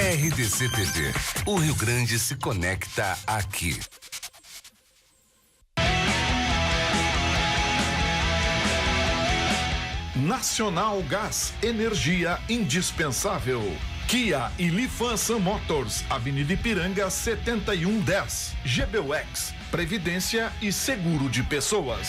RDC TV. O Rio Grande se conecta aqui. Nacional Gás, energia indispensável. Kia e Lifansan Motors, Avenida Ipiranga 7110. GBUX, Previdência e Seguro de Pessoas.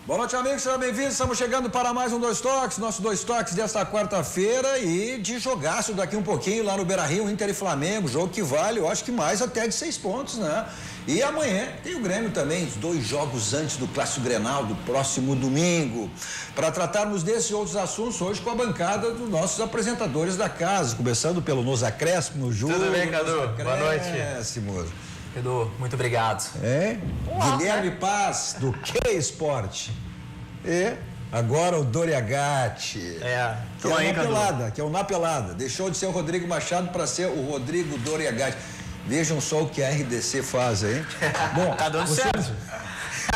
Boa noite, amigos, sejam bem-vindos. Estamos chegando para mais um Dois Toques, nosso Dois Toques desta quarta-feira e de jogaço daqui um pouquinho lá no Beira-Rio, Inter e Flamengo, jogo que vale, eu acho que mais até de 6 pontos, né? E amanhã tem o Grêmio também, os 2 jogos antes do Clássico Grenal, do próximo domingo. Para tratarmos desses e outros assuntos hoje com a bancada dos nossos apresentadores da casa, começando pelo Nos Acréscimos, Júlio. Tudo bem, Cadu? Boa noite. Edu, muito obrigado. Guilherme Paz, do Que Esporte. E agora o Doriagatti. Que é Na Pelada, que é o Na Pelada. Deixou de ser o Rodrigo Machado para ser o Rodrigo Doriagatti. Vejam só o que a RDC faz, hein? Bom, tá dando certo.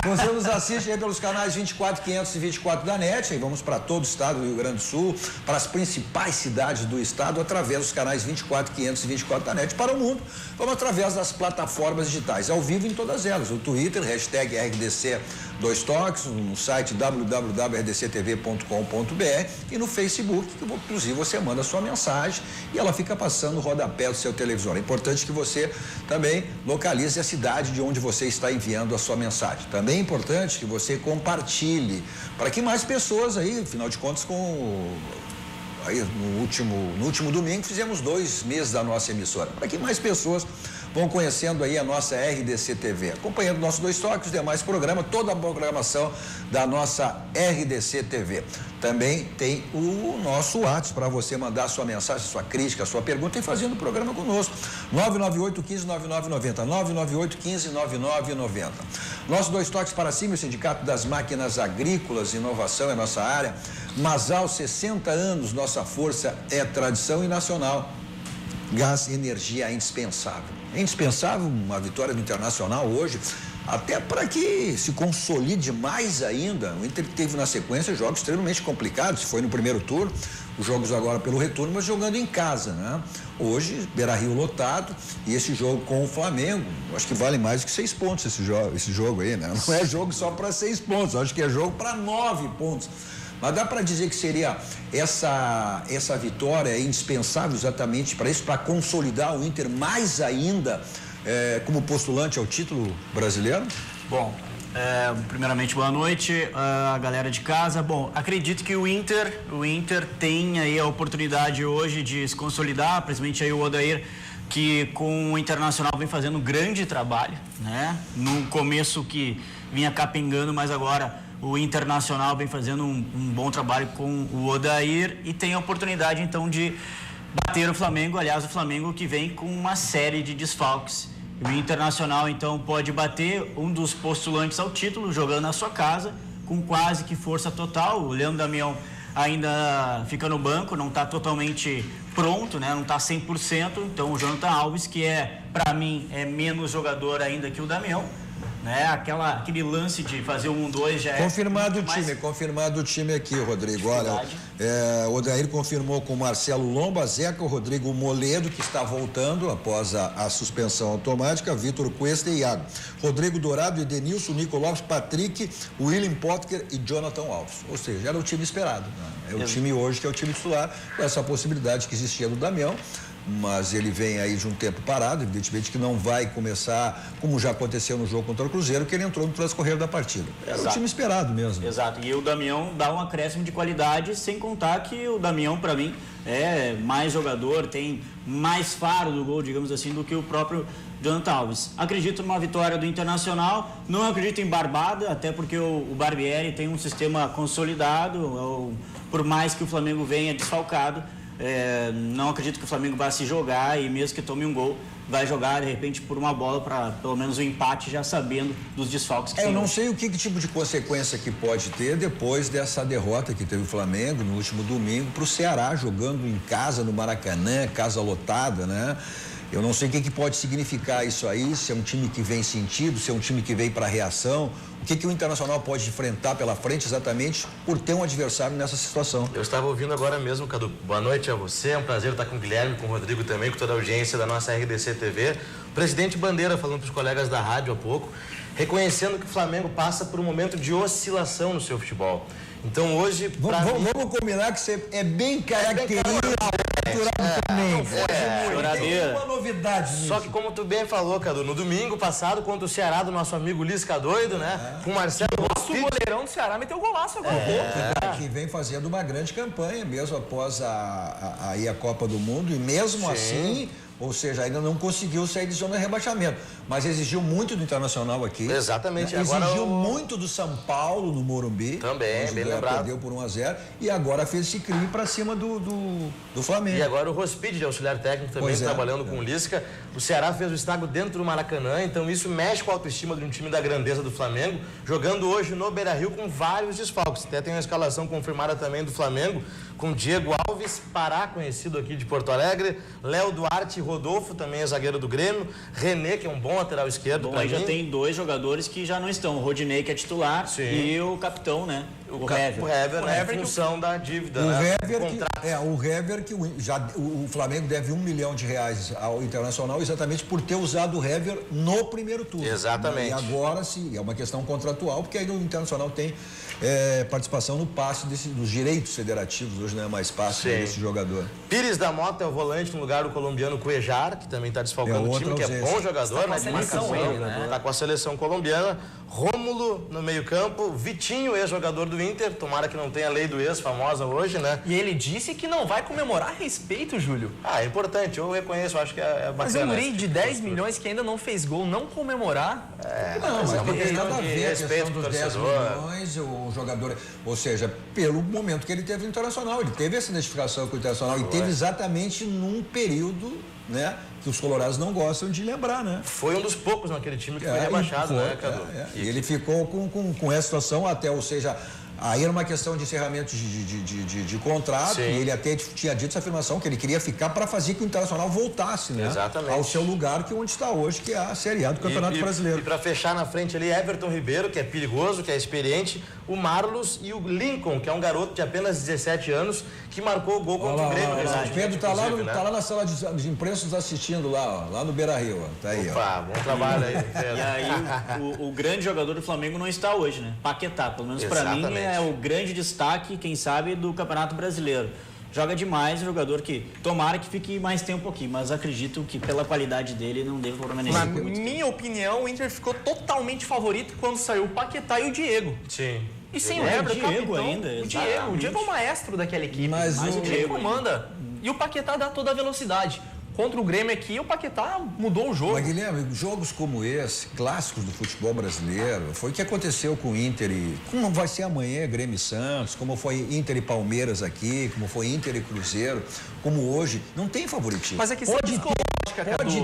Você nos assiste aí pelos canais 24, 500 e 24 da NET, aí vamos para todo o estado do Rio Grande do Sul, para as principais cidades do estado, através dos canais 24, 500 e 24 da NET. Para o mundo, vamos através das plataformas digitais, ao vivo em todas elas, o Twitter, hashtag RDC Dois Toques, no site www.rdctv.com.br e no Facebook, que inclusive você manda a sua mensagem e ela fica passando o rodapé do seu televisor. É importante que você também localize a cidade de onde você está enviando a sua mensagem. Também é importante que você compartilhe para que mais pessoas aí, afinal de contas, aí no último domingo fizemos 2 meses da nossa emissora, para que mais pessoas vão conhecendo aí a nossa RDC TV, acompanhando nossos Dois Toques, os demais programas, toda a programação da nossa RDC TV. Também tem o nosso WhatsApp para você mandar sua mensagem, sua crítica, sua pergunta e fazendo o programa conosco. 998-15-9990, 998-15-9990. Nosso Dois Toques para cima, o Sindicato das Máquinas Agrícolas, inovação é nossa área. Masal, 60 anos, nossa força é tradição e nacional. Gás, energia é indispensável. É indispensável uma vitória do Internacional hoje, até para que se consolide mais ainda. O Inter teve na sequência jogos extremamente complicados, foi no primeiro turno, os jogos agora pelo retorno, mas jogando em casa, né? Hoje, Beira-Rio lotado e esse jogo com o Flamengo, acho que vale mais do que 6 pontos esse jogo aí, né? Não é jogo só para 6 pontos, acho que é jogo para 9 pontos. Mas dá para dizer que seria essa vitória indispensável exatamente para isso, para consolidar o Inter mais ainda como postulante ao título brasileiro? Bom, primeiramente boa noite a galera de casa. Bom, acredito que o Inter tem aí a oportunidade hoje de se consolidar, principalmente aí o Odair, que com o Internacional vem fazendo um grande trabalho, né? No começo que vinha capengando, mas agora o Internacional vem fazendo um bom trabalho com o Odair e tem a oportunidade, então, de bater o Flamengo. Aliás, o Flamengo que vem com uma série de desfalques. O Internacional, então, pode bater um dos postulantes ao título, jogando na sua casa, com quase que força total. O Leandro Damião ainda fica no banco, não está totalmente pronto, né? Não está 100%. Então, o Jonathan Alves, que para mim, é menos jogador ainda que o Damião, né? Aquele lance de fazer o 1-2 já confirmado o time aqui, Rodrigo. Olha, o Odair confirmou com o Marcelo Lomba, Zeca, o Rodrigo Moledo, que está voltando após a suspensão automática, Vitor Cuesta e Iago, Rodrigo Dourado, Edenilson, Nico Lopes, Patrick, William Potker e Jonathan Alves. Ou seja, era o time esperado, né? É o time hoje que é o time titular, com essa possibilidade que existia do Damião. Mas ele vem aí de um tempo parado, evidentemente que não vai começar, como já aconteceu no jogo contra o Cruzeiro, que ele entrou no transcorrer da partida. Era o time esperado mesmo. Exato, e o Damião dá um acréscimo de qualidade, sem contar que o Damião, para mim, é mais jogador, tem mais faro do gol, digamos assim, do que o próprio Jonathan Alves. Acredito numa vitória do Internacional, não acredito em barbada, até porque o Barbieri tem um sistema consolidado, por mais que o Flamengo venha desfalcado. Não acredito que o Flamengo vá se jogar e mesmo que tome um gol, vai jogar de repente por uma bola para pelo menos o empate, já sabendo dos desfalques que tem. Eu não sei o que tipo de consequência que pode ter depois dessa derrota que teve o Flamengo no último domingo para o Ceará, jogando em casa no Maracanã, casa lotada, né? Eu não sei o que pode significar isso aí, se é um time que vem sentido, se é um time que vem para reação, O que o Internacional pode enfrentar pela frente exatamente por ter um adversário nessa situação. Eu estava ouvindo agora mesmo, Cadu. Boa noite a você, é um prazer estar com o Guilherme, com o Rodrigo também, com toda a audiência da nossa RDC TV. O presidente Bandeira falando para os colegas da rádio há pouco, reconhecendo que o Flamengo passa por um momento de oscilação no seu futebol. Então hoje... Vamos combinar que você é bem característico também. Tem uma novidade nisso. Só que como tu bem falou, Cadu, no domingo passado, contra o Ceará do nosso amigo Lisca Doido, né? Com o Marcelo... O goleirão do Ceará meteu golaço agora. Que vem fazendo uma grande campanha, mesmo após a Copa do Mundo, e mesmo assim... Ou seja, ainda não conseguiu sair de zona de rebaixamento. Mas exigiu muito do Internacional aqui. Exatamente. Né? Exigiu muito do São Paulo no Morumbi. Também, bem lembrado. Perdeu por 1-0. E agora fez esse crime para cima do Flamengo. E agora o Rospide, de auxiliar técnico, também trabalhando com o Lisca. O Ceará fez o estrago dentro do Maracanã. Então isso mexe com a autoestima de um time da grandeza do Flamengo. Jogando hoje no Beira-Rio com vários desfalques. Até tem uma escalação confirmada também do Flamengo. Com Diego Alves, Pará, conhecido aqui de Porto Alegre. Léo Duarte, Rodolfo, também é zagueiro do Grêmio. René, que é um bom lateral esquerdo. Bom, aí já tem 2 jogadores que já não estão. O Rodinei, que é titular, e o capitão, né? O Hever. O Hever, né? Em função da dívida, né? O Hever, que o Flamengo deve R$1 milhão ao Internacional exatamente por ter usado o Hever no primeiro turno. Exatamente. E agora, sim, é uma questão contratual, porque aí o Internacional tem participação no passe dos direitos federativos. Hoje não é mais passe desse jogador. Pires da Mota é o volante no lugar do colombiano Cuejar, que também está desfalcando o time, que é bom jogador, né? De marcação, está com a seleção colombiana. Rômulo no meio-campo, Vitinho, ex-jogador do Inter, tomara que não tenha a lei do ex famosa hoje, né? E ele disse que não vai comemorar a respeito, Júlio. É importante, eu reconheço, acho que é bacana. Mas um guri de 10 milhões que ainda não fez gol, não comemorar... Mas não tem nada a ver a respeito questão dos 10 milhões, o jogador... Ou seja, pelo momento que ele teve no Internacional, ele teve essa identificação com o Internacional e teve exatamente num período, né, que os colorados não gostam de lembrar, né? Foi um dos poucos naquele time que foi rebaixado, né, Cadu? E ele ficou com essa situação até, ou seja, aí era uma questão de encerramento de contrato. Sim. E ele até tinha dito essa afirmação que ele queria ficar para fazer que o Internacional voltasse, né? Exatamente. Ao seu lugar, que é onde está hoje, que é a Série A do Campeonato Brasileiro. E para fechar na frente ali, Everton Ribeiro, que é perigoso, que é experiente, o Marlos e o Lincoln, que é um garoto de apenas 17 anos, que marcou o gol contra o Grêmio. O Pedro tá lá na sala de imprensa nos assistindo lá no Beira-Rio. Tá aí, Opa, bom trabalho aí, Pedro. E aí o grande jogador do Flamengo não está hoje, né? Paquetá, pelo menos para mim, é o grande destaque, quem sabe, do Campeonato Brasileiro. Joga demais, jogador que tomara que fique mais tempo aqui, mas acredito que pela qualidade dele não deve permanecer. Na minha opinião, o Inter ficou totalmente favorito quando saiu o Paquetá e o Diego. Sim. E sem lembra, Diego ainda. O Diego é o maestro daquela equipe. Mas o Diego comanda. E o Paquetá dá toda a velocidade. Contra o Grêmio aqui, o Paquetá mudou o jogo. Mas, Guilherme, jogos como esse, clássicos do futebol brasileiro, foi o que aconteceu com o Inter e... Como vai ser amanhã, Grêmio e Santos, como foi Inter e Palmeiras aqui, como foi Inter e Cruzeiro, como hoje, não tem favoritismo. Mas é que pode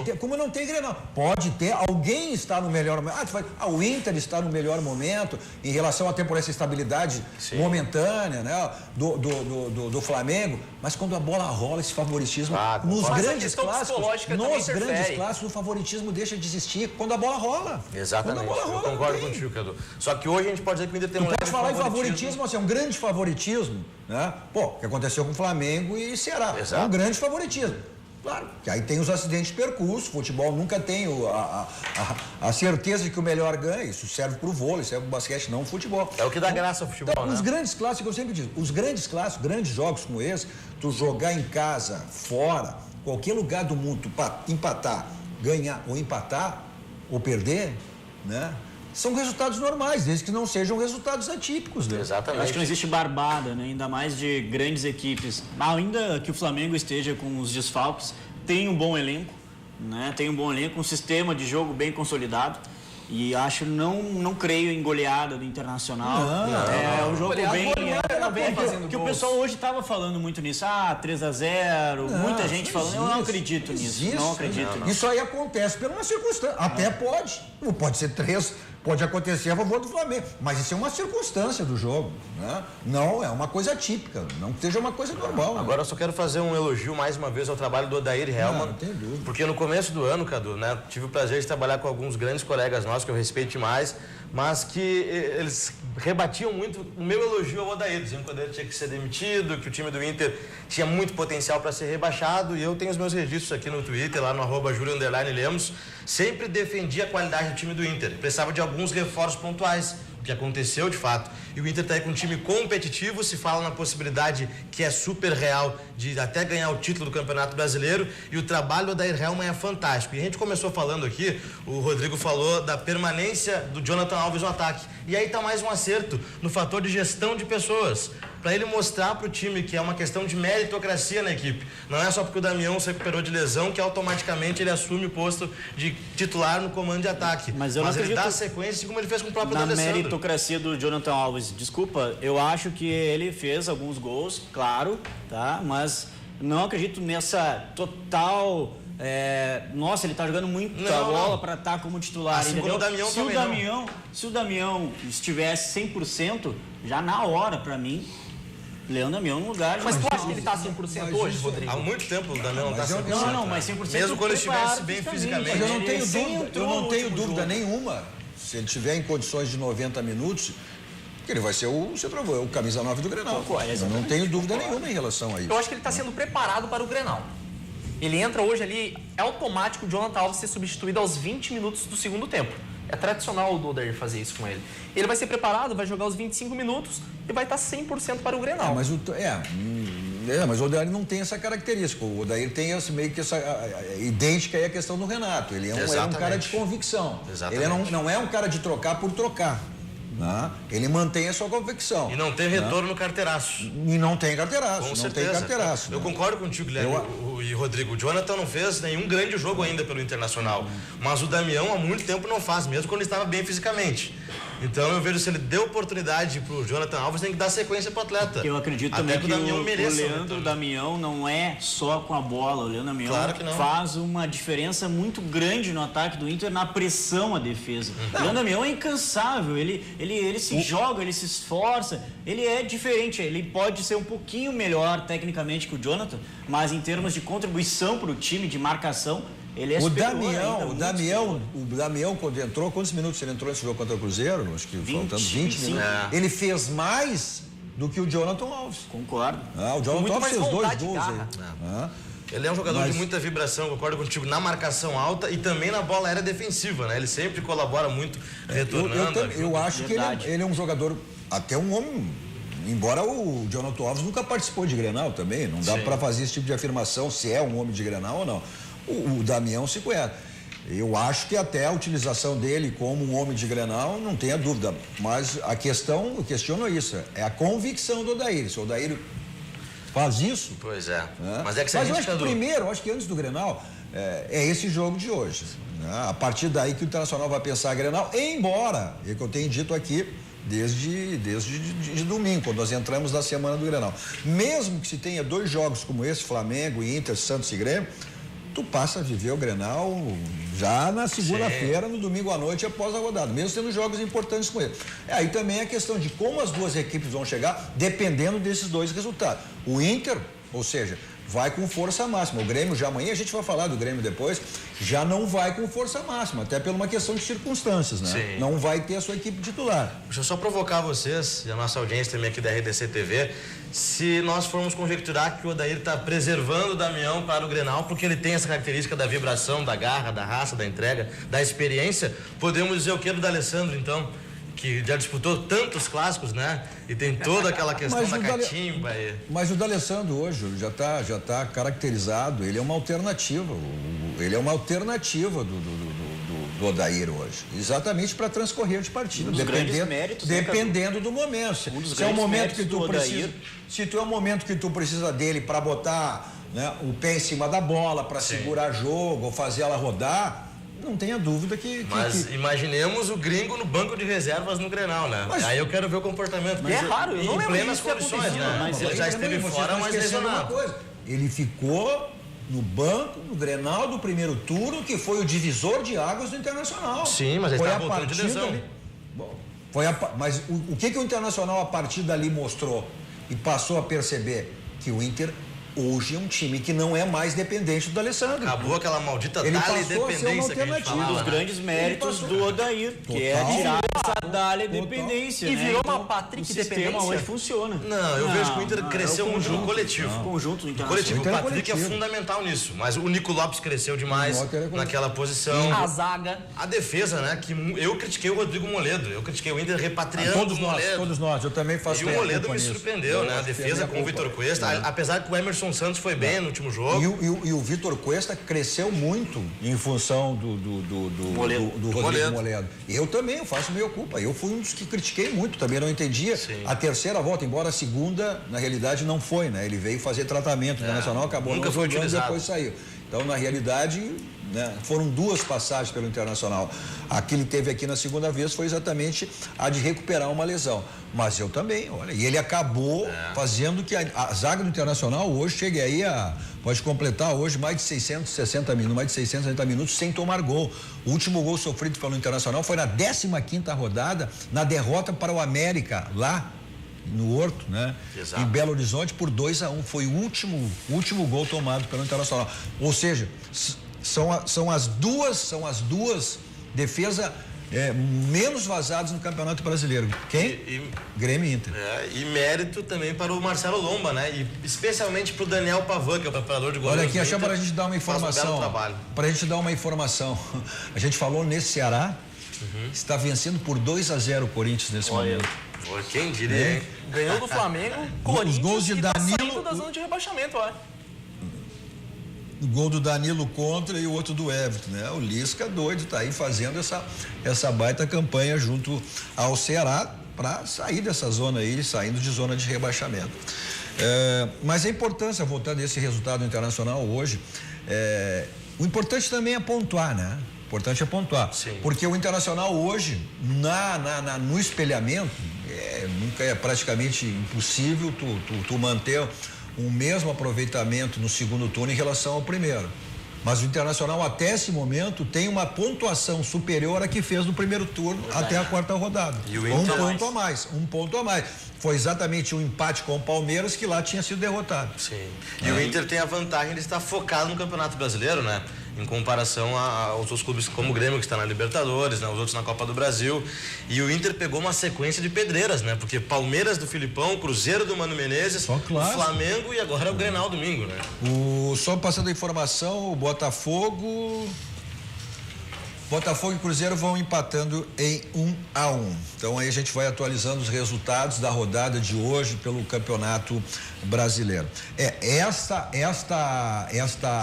ter, como não tem Grenal, pode ter, alguém está no melhor momento. O Inter está no melhor momento em relação até por essa estabilidade momentânea, né, do Flamengo, mas quando a bola rola, esse favoritismo nos grandes clássicos, o favoritismo deixa de existir quando a bola rola. Exatamente, eu concordo contigo, Cadu. Só que hoje a gente pode dizer que o Inter tem pode falar em favoritismo, assim, um grande favoritismo, né? Pô, o que aconteceu com o Flamengo e Ceará. Exato. É um grande favoritismo. Claro, que aí tem os acidentes de percurso, o futebol nunca tem a certeza de que o melhor ganha, isso serve para o vôlei, serve para o basquete, não o futebol. É o que dá graça ao futebol, né? Os grandes clássicos, eu sempre digo, os grandes clássicos, grandes jogos como esse, tu jogar em casa, fora, qualquer lugar do mundo, tu empatar, ganhar ou empatar, ou perder, né? São resultados normais, desde que não sejam resultados atípicos, né? Exatamente. Acho que não existe barbada, né? Ainda mais de grandes equipes. Ainda que o Flamengo esteja com os desfalques, tem um bom elenco, né? Tem um bom elenco, um sistema de jogo bem consolidado. E acho, não creio em goleada do Internacional. O jogo bem... Que o pessoal hoje estava falando muito nisso. 3-0, muita gente falando. Eu não acredito nisso. Não acredito. Isso aí acontece por uma circunstância. Até pode ser 3, pode acontecer a favor do Flamengo, mas isso é uma circunstância do jogo, né? Não é uma coisa típica, não seja uma coisa normal. Agora eu só quero fazer um elogio mais uma vez ao trabalho do Odair Hellmann, não tem dúvida. porque no começo do ano, Cadu, né, tive o prazer de trabalhar com alguns grandes colegas nossos que eu respeito demais, mas que eles rebatiam muito o meu elogio ao Odair, dizendo que o Odair tinha que ser demitido, que o time do Inter tinha muito potencial para ser rebaixado, e eu tenho os meus registros aqui no Twitter, lá no @Julio_Lemos, sempre defendi a qualidade do time do Inter, precisava de alguns reforços pontuais, o que aconteceu de fato, e o Inter está aí com um time competitivo, se fala na possibilidade que é super real de até ganhar o título do Campeonato Brasileiro, e o trabalho do Odair Hellmann é fantástico. E a gente começou falando aqui, o Rodrigo falou da permanência do Jonathan Alves no ataque, e aí está mais um acerto no fator de gestão de pessoas, para ele mostrar para o time que é uma questão de meritocracia na equipe. Não é só porque o Damião se recuperou de lesão que automaticamente ele assume o posto de titular no comando de ataque. Mas ele dá sequência, assim como ele fez com o próprio na D'Alessandro. meritocracia do Jonathan Alves. Desculpa, eu acho que ele fez alguns gols, claro, tá? Mas não acredito nessa total... nossa, ele tá jogando muita bola para estar como titular. Assim como o Damião também se o Damião estivesse 100%, já na hora, para mim, Leão Damião no lugar. Mas tu acha que ele tá 100% hoje, Rodrigo? Há muito tempo o Damião não tá 100%. Não, mas 100%. Mesmo quando ele estivesse bem fisicamente. Mas eu não tenho dúvida nenhuma, se ele estiver em condições de 90 minutos, que ele vai ser o centroavante, o camisa 9 do Grenal. Eu não tenho dúvida nenhuma em relação a isso. Eu acho que ele está sendo preparado para o Grenal. Ele entra hoje ali, é automático o Jonathan Alves ser substituído aos 20 minutos do segundo tempo. É tradicional do Odair fazer isso com ele. Ele vai ser preparado, vai jogar os 25 minutos e vai estar 100% para o Grenal. Mas o Odair não tem essa característica. O Odair tem meio que essa idêntica aí à questão do Renato. Ele é um cara de convicção. Exatamente. Ele não é um cara de trocar por trocar. Né? Ele mantém a sua convicção. E não tem retorno no carteiraço. E não tem carteiraço. Com certeza. Eu concordo contigo, Guilherme e Rodrigo. O Jonathan não fez nenhum grande jogo ainda pelo Internacional. Mas o Damião há muito tempo não faz, mesmo quando ele estava bem fisicamente. Então eu vejo, se ele deu oportunidade pro Jonathan Alves, tem que dar sequência pro atleta. Eu acredito também que o Leandro Damião não é só com a bola. O Leandro Damião faz uma diferença muito grande no ataque do Inter, na pressão à defesa. O Leandro Damião é incansável, ele se joga, ele se esforça, ele é diferente, ele pode ser um pouquinho melhor tecnicamente que o Jonathan, mas em termos de contribuição para o time, de marcação, ele é superior. O Damião, quando entrou, quantos minutos ele entrou nesse jogo contra o Cruzeiro? Acho que faltando 20 minutos. Ele fez mais do que o Jonathan Alves. Concordo. O Jonathan Alves fez 2 gols aí. Ele é um jogador de muita vibração, concordo contigo, na marcação alta e também na bola aérea defensiva, né? Ele sempre colabora muito, retornando. Eu acho que ele é um jogador, até um homem, embora o Jonathan Alves nunca participou de Grenal também, não dá para fazer esse tipo de afirmação se é um homem de Grenal ou não. O Damião se conhece. Eu acho que até a utilização dele como um homem de Grenal, não tenha dúvida, mas eu questiono isso, é a convicção do Odair. Se o Odair faz isso... Pois é. Mas é que eu acho que antes do Grenal, é esse jogo de hoje. Né? A partir daí que o Internacional vai pensar Grenal, embora, é que eu tenho dito aqui, desde domingo, quando nós entramos na semana do Grenal. Mesmo que se tenha 2 jogos como esse, Flamengo, Inter, Santos e Grêmio, tu passa a viver o Grenal já na segunda-feira, no domingo à noite, após a rodada, mesmo tendo jogos importantes com ele. Aí também é a questão de como as duas equipes vão chegar, dependendo desses 2 resultados. O Inter, ou seja, vai com força máxima. O Grêmio já amanhã, a gente vai falar do Grêmio depois, já não vai com força máxima, até por uma questão de circunstâncias, né? Sim. Não vai ter a sua equipe titular. Deixa eu só provocar vocês e a nossa audiência também aqui da RDC TV, se nós formos conjecturar que o Odair está preservando o Damião para o Grenal, porque ele tem essa característica da vibração, da garra, da raça, da entrega, da experiência, podemos dizer o que do D'Alessandro, então? Que já disputou tantos clássicos, né? E tem toda aquela questão da catimba. Mas o D'Alessandro hoje já tá caracterizado, ele é uma alternativa. Ele é uma alternativa do Odair hoje. Exatamente para transcorrer de partida. Dependendo do momento. Se é um momento que tu precisa. Se tu é um momento que tu precisa dele para botar, né, o pé em cima da bola, para segurar jogo, ou fazer ela rodar. Não tenha dúvida Mas imaginemos o gringo no banco de reservas no Grenal, né? Aí eu quero ver o comportamento. É raro, eu não lembro em plenas condições, né? Mas ele já esteve fora, mas lesionado. Ele ficou no banco, no Grenal do primeiro turno, que foi o divisor de águas do Internacional. Sim, mas ele estava voltando de lesão. Bom, mas o que o Internacional a partir dali mostrou e passou a perceber? Que o Inter hoje é um time que não é mais dependente do Alessandro. Acabou aquela maldita dependência que a gente falava, um dos grandes méritos do Odair, que é tirar essa dália dependência. E virou uma Então, Patrick o sistema dependência. hoje funciona. Não, eu vejo que o Inter cresceu muito no coletivo. O conjunto do O Internacional. coletivo, o Patrick é fundamental nisso, mas o Nico Lopes cresceu demais naquela posição. A zaga. A defesa, né, que eu critiquei o Rodrigo Moledo, eu critiquei o Inter repatriando o Moledo. Todos nós, eu também faço. E o Moledo me surpreendeu, né, a defesa com o Vitor Cuesta, apesar que o Emerson Santos foi bem no último jogo. E o Vitor Cuesta cresceu muito em função do Rodrigo Moledo. Eu também, eu faço meia culpa. Eu fui um dos que critiquei muito, também não entendia. Sim. A terceira volta, embora a segunda, na realidade, não foi, né? Ele veio fazer tratamento internacional, acabou nunca não foi jogando, utilizado. depois saiu. Então, na realidade, né, foram 2 passagens pelo Internacional. A que ele teve aqui na segunda vez foi exatamente a de recuperar uma lesão. Mas eu também, olha, e ele acabou fazendo que a zaga do Internacional hoje chegue aí pode completar hoje mais de 660 minutos sem tomar gol. O último gol sofrido pelo Internacional foi na 15ª rodada, na derrota para o América, lá no Horto, né? Exato. Em Belo Horizonte por 2-1. Foi o último gol tomado pelo Internacional. Ou seja, são as duas defesas menos vazadas no Campeonato Brasileiro. Quem? Grêmio e Inter. E mérito também para o Marcelo Lomba, né? E especialmente para o Daniel Pavan, que é o preparador de goleiros. Olha aqui, achamos para a gente dar uma informação. Para a gente dar uma informação. A gente falou nesse Ceará, está vencendo por 2-0 o Corinthians nesse momento. Quem diria, hein? Ganhou do Flamengo, Corinthians, Os gols de e tá Danilo, saindo da zona de rebaixamento, ó. O gol do Danilo contra e o outro do Everton, né? O Lisca doido, tá aí fazendo essa baita campanha junto ao Ceará para sair dessa zona aí, saindo de zona de rebaixamento. Mas a importância, voltando a esse resultado internacional hoje, o importante também é pontuar, né? O importante é pontuar. Sim. Porque o Internacional hoje, no espelhamento, nunca é praticamente impossível tu manter o mesmo aproveitamento no segundo turno em relação ao primeiro. Mas o Internacional, até esse momento, tem uma pontuação superior à que fez no primeiro turno até a 4ª rodada. E o Inter um ponto a mais. Foi exatamente um empate com o Palmeiras que lá tinha sido derrotado. Sim. E o Inter tem a vantagem de estar focado no Campeonato Brasileiro, né? Em comparação aos outros clubes como o Grêmio, que está na Libertadores, né? Os outros na Copa do Brasil. E o Inter pegou uma sequência de pedreiras, né? Porque Palmeiras do Filipão, Cruzeiro do Mano Menezes, o Flamengo e agora o Grenal domingo, né? Só passando a informação, o Botafogo e Cruzeiro vão empatando em 1-1. Então aí a gente vai atualizando os resultados da rodada de hoje pelo Campeonato Brasileiro.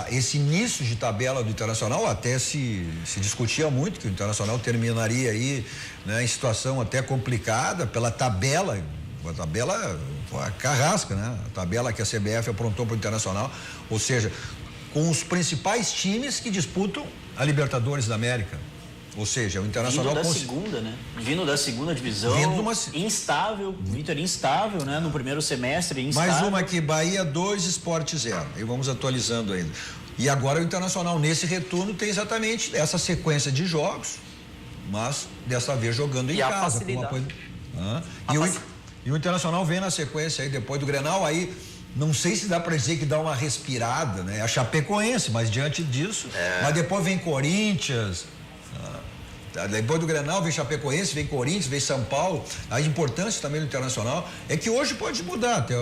Esse início de tabela do Internacional até se discutia muito que o Internacional terminaria aí, né, em situação até complicada pela tabela. A tabela foi a carrasca, né? A tabela que a CBF aprontou para o Internacional, ou seja, com os principais times que disputam a Libertadores da América. Ou seja, o Internacional... Vindo da segunda divisão, instável, o Inter instável, né? No primeiro semestre, instável. Mais uma aqui, Bahia 2, Sport 0. E vamos atualizando ainda. E agora o Internacional, nesse retorno, tem exatamente essa sequência de jogos, mas dessa vez jogando em casa. Facilidade. E o Internacional vem na sequência aí, depois do Grenal, aí... Não sei se dá para dizer que dá uma respirada, né? A Chapecoense, mas diante disso. Mas depois vem Corinthians. Depois do Grenal vem Chapecoense, vem Corinthians, vem São Paulo. A importância também do Internacional é que hoje pode mudar até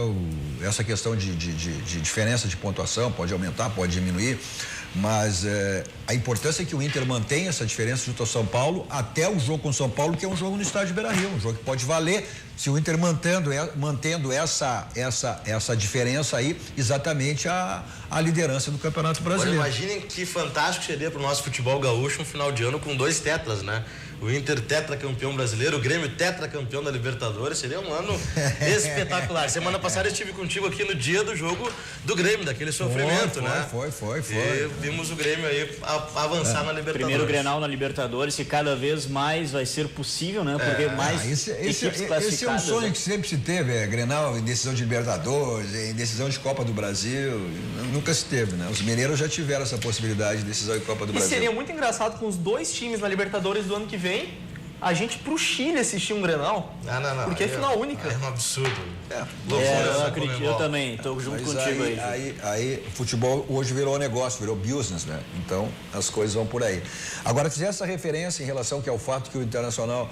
essa questão de diferença de pontuação, pode aumentar, pode diminuir. Mas a importância é que o Inter mantenha essa diferença junto ao São Paulo até o jogo com o São Paulo, que é um jogo no estádio Beira-Rio, um jogo que pode valer se o Inter mantendo essa diferença aí, exatamente a liderança do Campeonato Brasileiro. Agora, imaginem que fantástico seria para o nosso futebol gaúcho um final de ano com 2 tetras, né? O Inter tetracampeão brasileiro, o Grêmio tetracampeão da Libertadores, seria um ano espetacular. Semana passada eu estive contigo aqui no dia do jogo do Grêmio, daquele sofrimento, né? Foi. E vimos o Grêmio aí avançar na Libertadores. Primeiro Grenal na Libertadores, que cada vez mais vai ser possível, né? Porque mais equipes classificadas. Esse é um sonho que sempre se teve, Grenal em decisão de Libertadores, em decisão de Copa do Brasil, nunca se teve, né? Os mineiros já tiveram essa possibilidade de decisão de Copa do Brasil. E seria muito engraçado com os 2 times na Libertadores do ano que vem a gente pro Chile assistir um Grenal. Não. Porque é final única. É um absurdo. Eu acredito, eu também, estou junto contigo aí. Futebol hoje virou negócio, virou business, né? Então, as coisas vão por aí. Agora, fizer essa referência em relação ao fato que o Internacional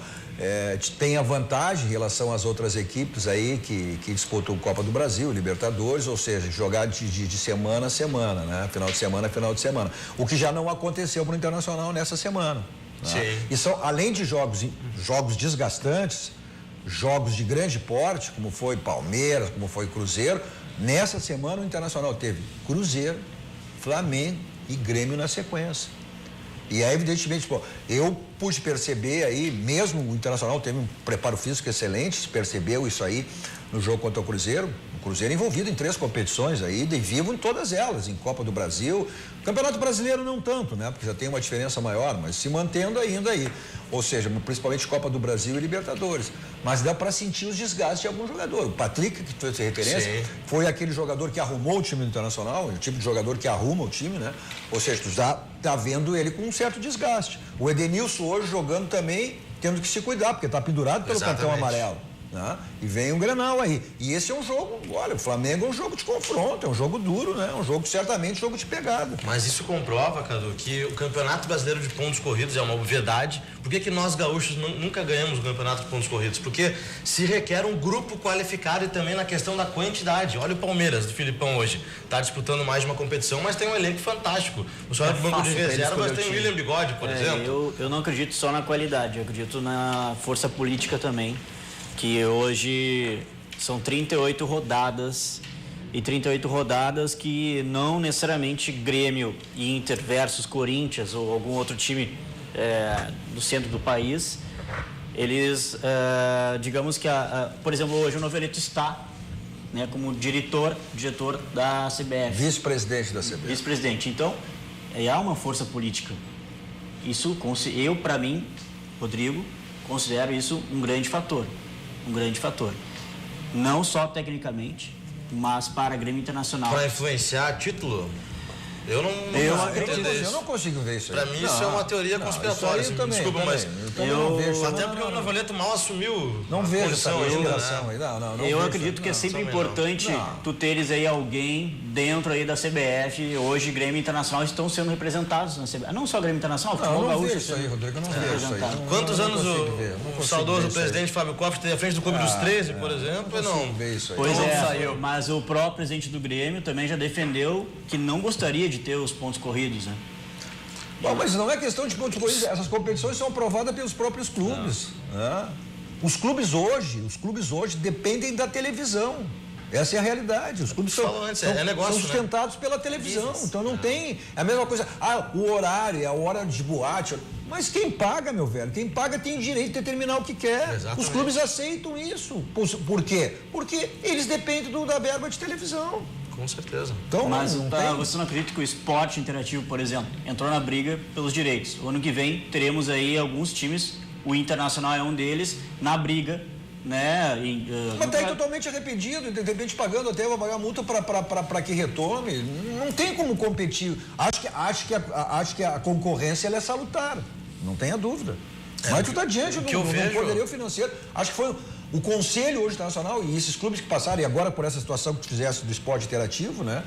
tem a vantagem em relação às outras equipes aí que disputam Copa do Brasil, Libertadores, ou seja, jogar de semana a semana, né? Final de semana. O que já não aconteceu para o Internacional nessa semana. Né? E além de jogos desgastantes, jogos de grande porte, como foi Palmeiras, como foi Cruzeiro, nessa semana o Internacional teve Cruzeiro, Flamengo e Grêmio na sequência. E aí, evidentemente, eu pude perceber aí, mesmo o Internacional teve um preparo físico excelente, se percebeu isso aí no jogo contra o Cruzeiro. O Cruzeiro envolvido em 3 competições aí, e vivo em todas elas, em Copa do Brasil. Campeonato Brasileiro não tanto, né? Porque já tem uma diferença maior, mas se mantendo ainda aí. Ou seja, principalmente Copa do Brasil e Libertadores. Mas dá para sentir os desgastes de algum jogador. O Patrick, que tu fez referência, foi aquele jogador que arrumou o time do Internacional, o tipo de jogador que arruma o time, né? Ou seja, tu já tá vendo ele com um certo desgaste. O Edenilson hoje jogando também, tendo que se cuidar, porque tá pendurado pelo cartão amarelo. Né? E vem um Grenal aí. E esse é um jogo, olha, o Flamengo é um jogo de confronto, é um jogo duro, né? Um jogo certamente jogo de pegada. Mas isso comprova, Cadu, que o Campeonato Brasileiro de Pontos Corridos é uma obviedade. Por que nós gaúchos nunca ganhamos o Campeonato de Pontos Corridos? Porque se requer um grupo qualificado e também na questão da quantidade. Olha o Palmeiras do Filipão hoje, está disputando mais de uma competição, mas tem um elenco fantástico. O senhor do banco de reservas tem o William Bigode, por exemplo. Eu não acredito só na qualidade, eu acredito na força política também. Que hoje são 38 rodadas e 38 rodadas que não necessariamente Grêmio e Inter versus Corinthians ou algum outro time do centro do país, eles, digamos que, por exemplo, hoje o Novelito está, né, como diretor da CBF. Vice-presidente da CBF. Vice-presidente. Então, há uma força política. Isso, eu, para mim, Rodrigo, considero isso um grande fator. Não só tecnicamente, mas para Grêmio Internacional. Para influenciar título? Eu não consigo ver isso aí. Para mim isso é uma teoria conspiratória. Também, desculpa, mas eu não vejo. Até porque o Novelito mal assumiu. Não vejo essa conspiração aí. Eu acredito que é sempre importante tu teres aí alguém dentro aí da CBF. Hoje Grêmio Internacional estão sendo representados na CBF. Não só Grêmio Internacional, futebol gaúcho. Não vejo isso aí, Rodrigo. Eu não vejo isso aí. Quantos anos o saudoso presidente Fábio Koff esteve à frente do Clube dos 13, por exemplo? Não vejo isso aí. Pois é, mas o próprio presidente do Grêmio também já defendeu que não gostaria de ter os pontos corridos, né? Bom, mas não é questão de pontos corridos, essas competições são aprovadas pelos próprios clubes. Né? Os clubes hoje dependem da televisão. Essa é a realidade. Os clubes são sustentados pela televisão. Então não tem. É a mesma coisa. O horário, é a hora de boate. Mas quem paga, meu velho? Quem paga tem o direito de determinar o que quer. Exatamente. Os clubes aceitam isso. Por quê? Porque eles dependem da verba de televisão. Com certeza. Então, mas você não acredita que o esporte interativo, por exemplo, entrou na briga pelos direitos? O ano que vem teremos aí alguns times, o Internacional é um deles, na briga, né? Mas está totalmente arrependido, de repente pagando até vai pagar multa para que retome. Não tem como competir. Acho que a concorrência ela é salutar, não tenha dúvida. Mas tu está diante do poderio financeiro. Acho que foi o Conselho hoje Internacional e esses clubes que passaram, e agora por essa situação que tu fizesse do esporte interativo, né?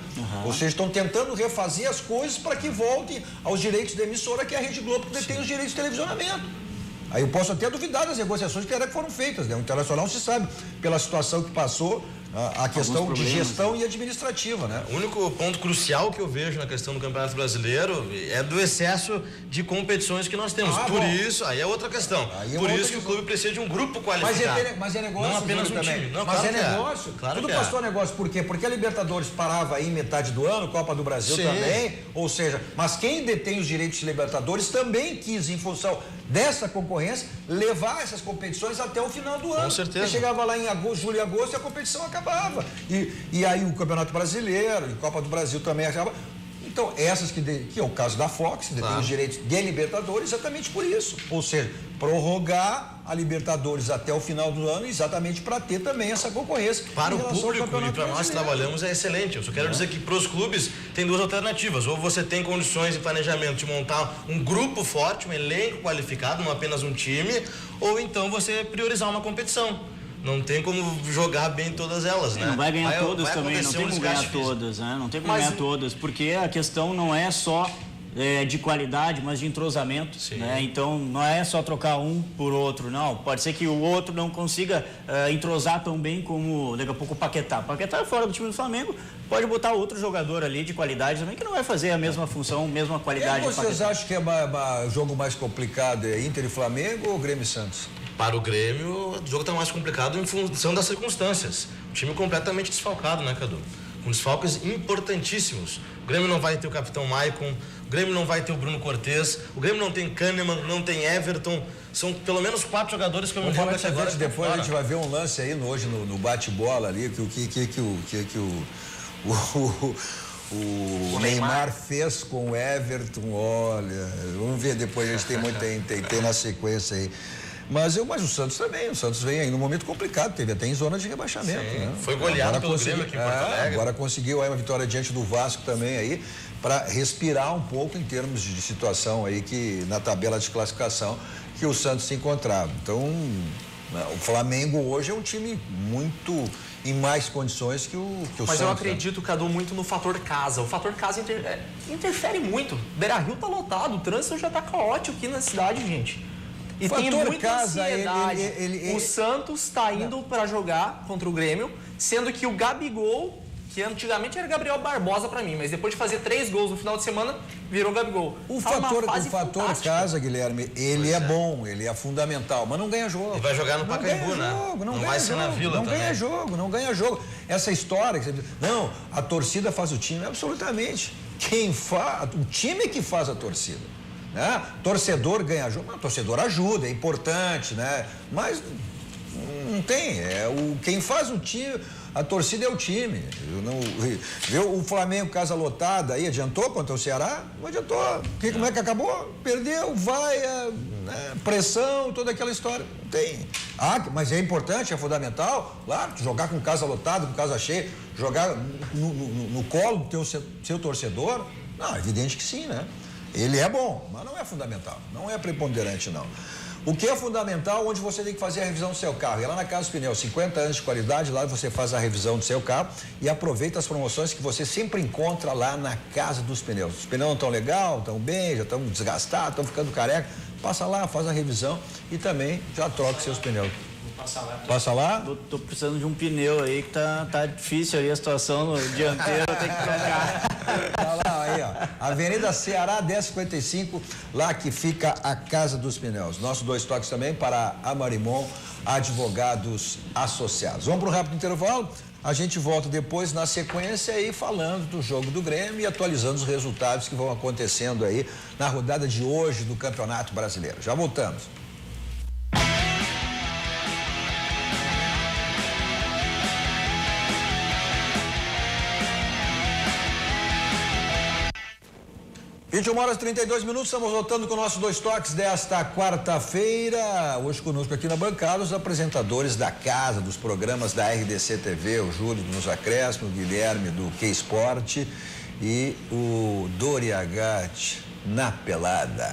Ou seja, estão tentando refazer as coisas para que voltem aos direitos da emissora, que é a Rede Globo, que detém os direitos de televisionamento. Aí eu posso até duvidar das negociações que foram feitas, né? O Internacional se sabe pela situação que passou, a questão de gestão e administrativa, né? O único ponto crucial que eu vejo na questão do Campeonato Brasileiro é do excesso de competições que nós temos. Isso, aí é outra questão. Por isso que o clube precisa de um grupo qualificado. Mas é negócio. Não apenas um time. Não, mas claro negócio. Claro tudo passou a negócio. Por quê? Porque a Libertadores parava aí em metade do ano, Copa do Brasil também. Ou seja, mas quem detém os direitos de Libertadores também quis, em função dessa concorrência, levar essas competições até o final do ano. Com certeza. Porque chegava lá em julho e agosto e a competição acabava. E aí o Campeonato Brasileiro e Copa do Brasil também acaba. Então, essas que é o caso da Fox, que detém os direitos de Libertadores, exatamente por isso. Ou seja, prorrogar a Libertadores até o final do ano, exatamente para ter também essa concorrência. Para o público e para nós trabalhamos é excelente. Eu só quero dizer que para os clubes tem duas alternativas. Ou você tem condições e planejamento de montar um grupo forte, um elenco qualificado, não apenas um time, ou então você priorizar uma competição. Não tem como jogar bem todas elas, né? Não vai ganhar todas também, não tem como ganhar todas, né? Não tem como ganhar todas, porque a questão não é só de qualidade, mas de entrosamento, né? Então não é só trocar um por outro, não. Pode ser que o outro não consiga entrosar tão bem como daqui a pouco o Paquetá. O Paquetá é fora do time do Flamengo, pode botar outro jogador ali de qualidade também, que não vai fazer a mesma função, mesma qualidade. Vocês acham que é o jogo mais complicado é Inter e Flamengo ou Grêmio e Santos? Para o Grêmio, o jogo está mais complicado em função das circunstâncias. O time completamente desfalcado, né, Cadu? Com desfalques importantíssimos. O Grêmio não vai ter o capitão Maicon, o Grêmio não vai ter o Bruno Cortez, o Grêmio não tem Kahneman, não tem Everton. São pelo menos 4 jogadores que eu não lembro até agora. Depois a gente vai ver um lance aí hoje no bate-bola ali, o Neymar fez com o Everton. Olha, vamos ver depois, a gente tem na sequência aí. Mas o Santos também, o Santos vem aí num momento complicado, teve até em zona de rebaixamento. Né? Foi goleado pelo Grêmio aqui em Porto Alegre. Agora conseguiu aí uma vitória diante do Vasco também aí, para respirar um pouco em termos de situação aí que na tabela de classificação que o Santos se encontrava. Então, o Flamengo hoje é um time muito em mais condições que o Santos. Mas eu acredito, Cadu, muito no fator casa. O fator casa interfere muito. Beira-Rio tá lotado, o trânsito já tá caótico aqui na cidade, gente. E tem muita casa, ansiedade. O Santos está indo para jogar contra o Grêmio, sendo que o Gabigol, que antigamente era Gabriel Barbosa para mim, mas depois de fazer 3 gols no final de semana, virou Gabigol. O fator casa, Guilherme, ele é bom, ele é fundamental, mas não ganha jogo. Ele vai jogar no Pacaembu, né? Não vai ser na Vila também. Não ganha jogo. Essa história, não, a torcida faz o time, absolutamente. O time que faz a torcida. Né? Torcedor ganha jogo, mas torcedor ajuda, é importante, né? Mas não tem, quem faz o time, a torcida é o time. Viu o Flamengo casa lotada aí, adiantou contra o Ceará? Não adiantou. Como é que acabou? Perdeu, pressão, toda aquela história. Não tem. Mas é importante, é fundamental, claro, jogar com casa lotada, com casa cheia, jogar no colo do seu torcedor. Não, é evidente que sim, né? Ele é bom, mas não é fundamental, não é preponderante, não. O que é fundamental, onde você tem que fazer a revisão do seu carro. É lá na Casa dos Pneus, 50 anos de qualidade, lá você faz a revisão do seu carro e aproveita as promoções que você sempre encontra lá na Casa dos Pneus. Os pneus não estão legal, estão bem, já estão desgastados, estão ficando careca. Passa lá, faz a revisão e também já troca seus pneus. Passa lá? Tô precisando de um pneu aí que tá difícil aí a situação no dianteiro, tem que trocar. Tá lá aí, ó. Avenida Ceará 1055, lá que fica a Casa dos Pneus. Nossos 2 toques também para a Marimon Advogados Associados. Vamos para um rápido intervalo? A gente volta depois na sequência aí falando do jogo do Grêmio e atualizando os resultados que vão acontecendo aí na rodada de hoje do Campeonato Brasileiro. Já voltamos. E 21h32, estamos voltando com nossos 2 toques desta quarta-feira. Hoje conosco aqui na bancada os apresentadores da casa, dos programas da RDC TV, o Júlio nos acréscimos, o Guilherme do Q Sport e o Doriagatti na pelada.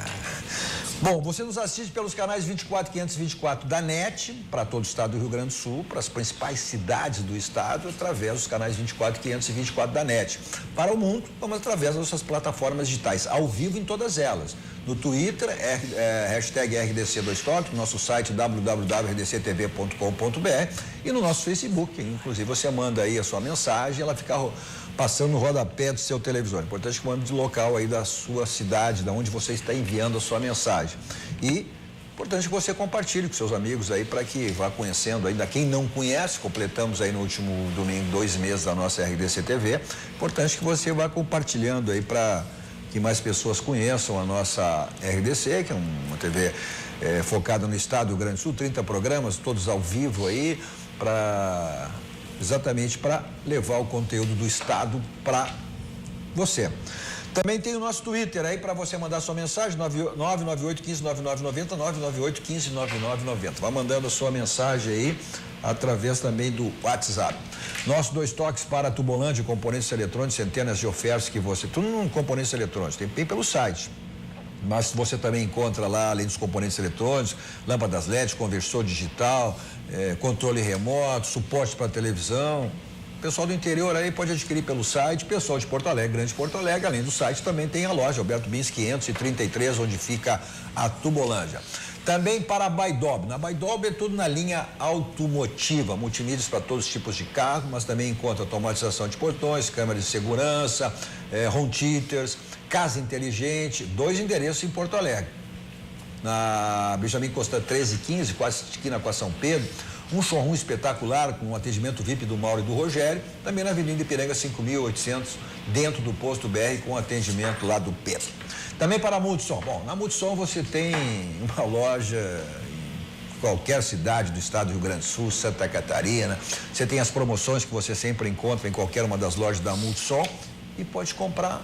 Bom, você nos assiste pelos canais 24 e 524 da NET, para todo o estado do Rio Grande do Sul, para as principais cidades do estado, através dos canais 24 e 524 da NET. Para o mundo, vamos através das nossas plataformas digitais, ao vivo em todas elas. No Twitter, hashtag RDC2Toque, no nosso site www.rdctv.com.br e no nosso Facebook, inclusive você manda aí a sua mensagem, ela fica passando no rodapé do seu televisor. É importante que mande de local aí da sua cidade, da onde você está enviando a sua mensagem. E importante que você compartilhe com seus amigos aí para que vá conhecendo ainda quem não conhece. Completamos aí no último domingo 2 meses da nossa RDC TV. Importante que você vá compartilhando aí para que mais pessoas conheçam a nossa RDC, que é uma TV focada no estado do Rio Grande do Sul, 30 programas, todos ao vivo aí, exatamente para levar o conteúdo do estado para você. Também tem o nosso Twitter aí para você mandar sua mensagem, 998-15-9990, 998-15-9990. Vai mandando a sua mensagem aí através também do WhatsApp. Nossos 2 toques para Tubolândia, componentes eletrônicos, centenas de ofertas que você... Tudo no componentes eletrônicos, tem pelo site. Mas você também encontra lá, além dos componentes eletrônicos, lâmpadas LED, conversor digital, controle remoto, suporte para televisão. O pessoal do interior aí pode adquirir pelo site. Pessoal de Porto Alegre, Grande Porto Alegre, além do site, também tem a loja Alberto Bins 533, onde fica a Tubolândia. Também para a Baidob. Na Baidob é tudo na linha automotiva, multimídias para todos os tipos de carro, mas também encontra automatização de portões, câmeras de segurança, home theaters, casa inteligente, 2 endereços em Porto Alegre. Na Benjamin Constant 1315, quase esquina com a São Pedro, um showroom espetacular com um atendimento VIP do Mauro e do Rogério, também na Avenida Ipiranga 5.800, dentro do posto BR com atendimento lá do Pedro. Também para a Multissom. Bom, na Multissom você tem uma loja em qualquer cidade do estado do Rio Grande do Sul, Santa Catarina. Você tem as promoções que você sempre encontra em qualquer uma das lojas da Multissom e pode comprar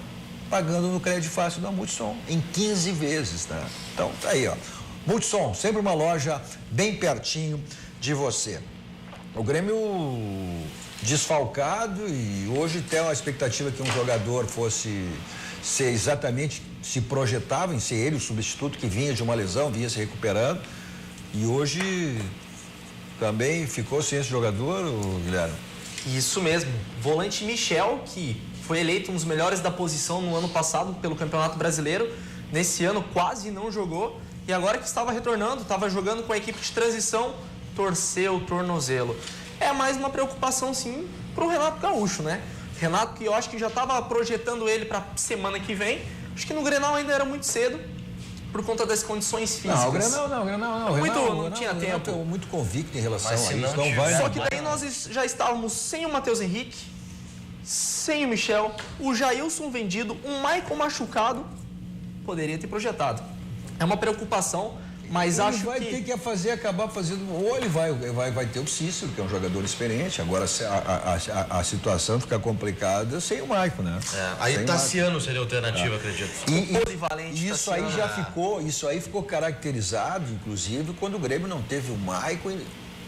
pagando no crédito fácil da Multissom em 15 vezes, tá? Então, tá aí, ó. Multissom, sempre uma loja bem pertinho de você. O Grêmio desfalcado e hoje tem a expectativa que um jogador fosse ser exatamente, se projetava em ser ele o substituto que vinha de uma lesão, vinha se recuperando e hoje também ficou sem esse jogador, Guilherme? Isso mesmo, volante Michel, que foi eleito um dos melhores da posição no ano passado pelo Campeonato Brasileiro, nesse ano quase não jogou e agora que estava retornando, estava jogando com a equipe de transição, torceu o tornozelo. É mais uma preocupação, sim, para o Renato Gaúcho, né? Renato, que eu acho que já estava projetando ele para semana que vem. Acho que no Grenal ainda era muito cedo, por conta das condições físicas. Não, o Grenal não. Não tinha tempo. Eu muito convicto em relação a isso. Não vai. Só que daí nós já estávamos sem o Matheus Henrique, sem o Michel, o Jailson vendido, um Maicon machucado, poderia ter projetado. É uma preocupação. Mas ele acho vai ter que acabar fazendo, ou ele vai ter o Cícero, que é um jogador experiente, agora a situação fica complicada sem o Maicon, né? Aí Tassiano seria a alternativa, acredito. Polivalente. Isso aí ficou caracterizado, inclusive, quando o Grêmio não teve o Maicon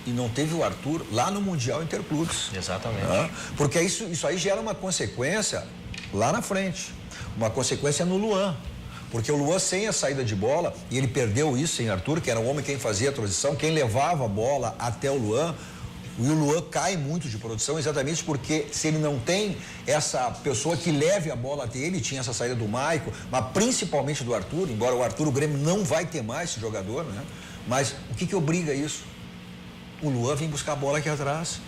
e não teve o Arthur lá no Mundial Interclubes. Exatamente. Porque isso aí gera uma consequência lá na frente, uma consequência no Luan. Porque o Luan, sem a saída de bola, e ele perdeu isso sem Arthur, que era o homem quem fazia a transição, quem levava a bola até o Luan, e o Luan cai muito de produção exatamente porque se ele não tem essa pessoa que leve a bola até ele, tinha essa saída do Maicon, mas principalmente do Arthur, embora o Arthur, o Grêmio não vai ter mais esse jogador, né? Mas o que obriga isso? O Luan vem buscar a bola aqui atrás.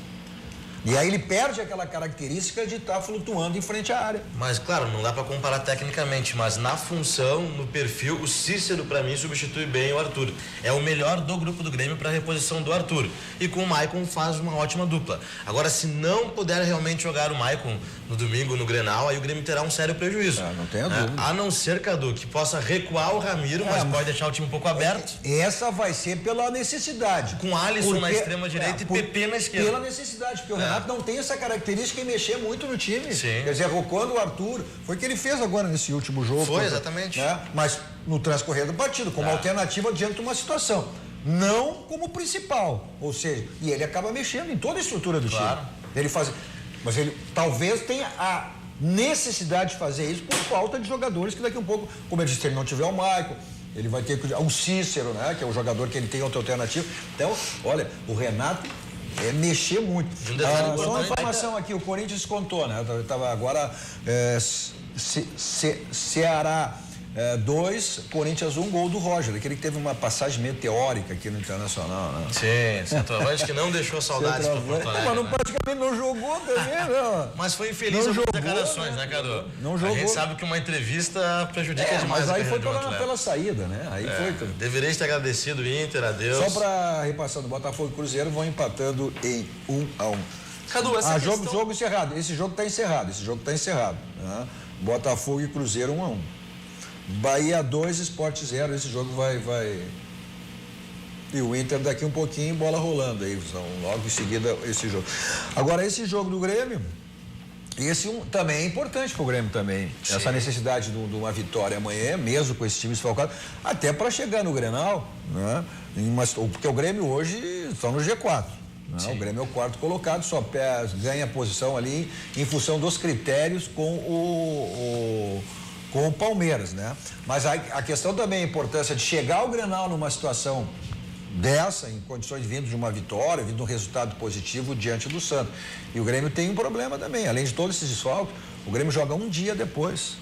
E aí ele perde aquela característica de estar flutuando em frente à área. Mas, claro, não dá para comparar tecnicamente, mas na função, no perfil, o Cícero, para mim, substitui bem o Arthur. É o melhor do grupo do Grêmio para a reposição do Arthur. E com o Maicon faz uma ótima dupla. Agora, se não puder realmente jogar o Maicon no domingo, no Grenal, aí o Grêmio terá um sério prejuízo. Não tenha dúvida. A não ser, Cadu, que possa recuar o Ramiro, mas pode deixar o time um pouco aberto. Essa vai ser pela necessidade. Com Alisson na extrema direita e PP na esquerda. Pela necessidade, porque o Renato não tem essa característica de mexer muito no time. Sim. Quer dizer, quando o Arthur, foi o que ele fez agora nesse último jogo. Foi, exatamente. Né? Mas no transcorrer do partido, como alternativa diante de uma situação. Não como principal. Ou seja, e ele acaba mexendo em toda a estrutura do time. Ele faz. Mas ele talvez tenha a necessidade de fazer isso por falta de jogadores que daqui a um pouco, como eu disse, se ele não tiver o Maicon, ele vai ter que. Um Cícero, né? Que é o jogador que ele tem outra alternativa. Então, olha, o Renato mexer muito. Só uma informação aqui, o Corinthians contou, né? Eu tava agora Ceará 2, Corinthians 1, gol do Roger, aquele que teve uma passagem meteórica aqui no Internacional, né? Sim, centroavante que não deixou saudades para Porto Alegre. Mas praticamente não jogou também, não. Mas foi infeliz nas declarações, né, Cadu? Não jogou. A gente sabe que uma entrevista prejudica demais. Mas aí foi pela saída, né? Aí foi. Deveria ter agradecido o Inter, adeus. Só para repassando, Botafogo e Cruzeiro vão empatando em 1-1. Cadu, essa questão... jogo encerrado. Esse jogo está encerrado. Né? Botafogo e Cruzeiro 1-1. Bahia 2, Sport 0, esse jogo vai... E o Inter daqui um pouquinho, bola rolando aí, logo em seguida esse jogo. Agora, esse jogo do Grêmio, Esse também é importante para o Grêmio também. Sim. Essa necessidade de uma vitória amanhã, mesmo com esse time desfalcado, até para chegar no Grenal, né? Porque o Grêmio hoje está no G4. Né? O Grêmio é o quarto colocado, só ganha posição ali em função dos critérios com o Palmeiras, né? Mas a questão também, a importância de chegar ao Grenal numa situação dessa, em condições vindo de uma vitória, vindo de um resultado positivo diante do Santos. E o Grêmio tem um problema também, além de todos esses desfalques, o Grêmio joga um dia depois.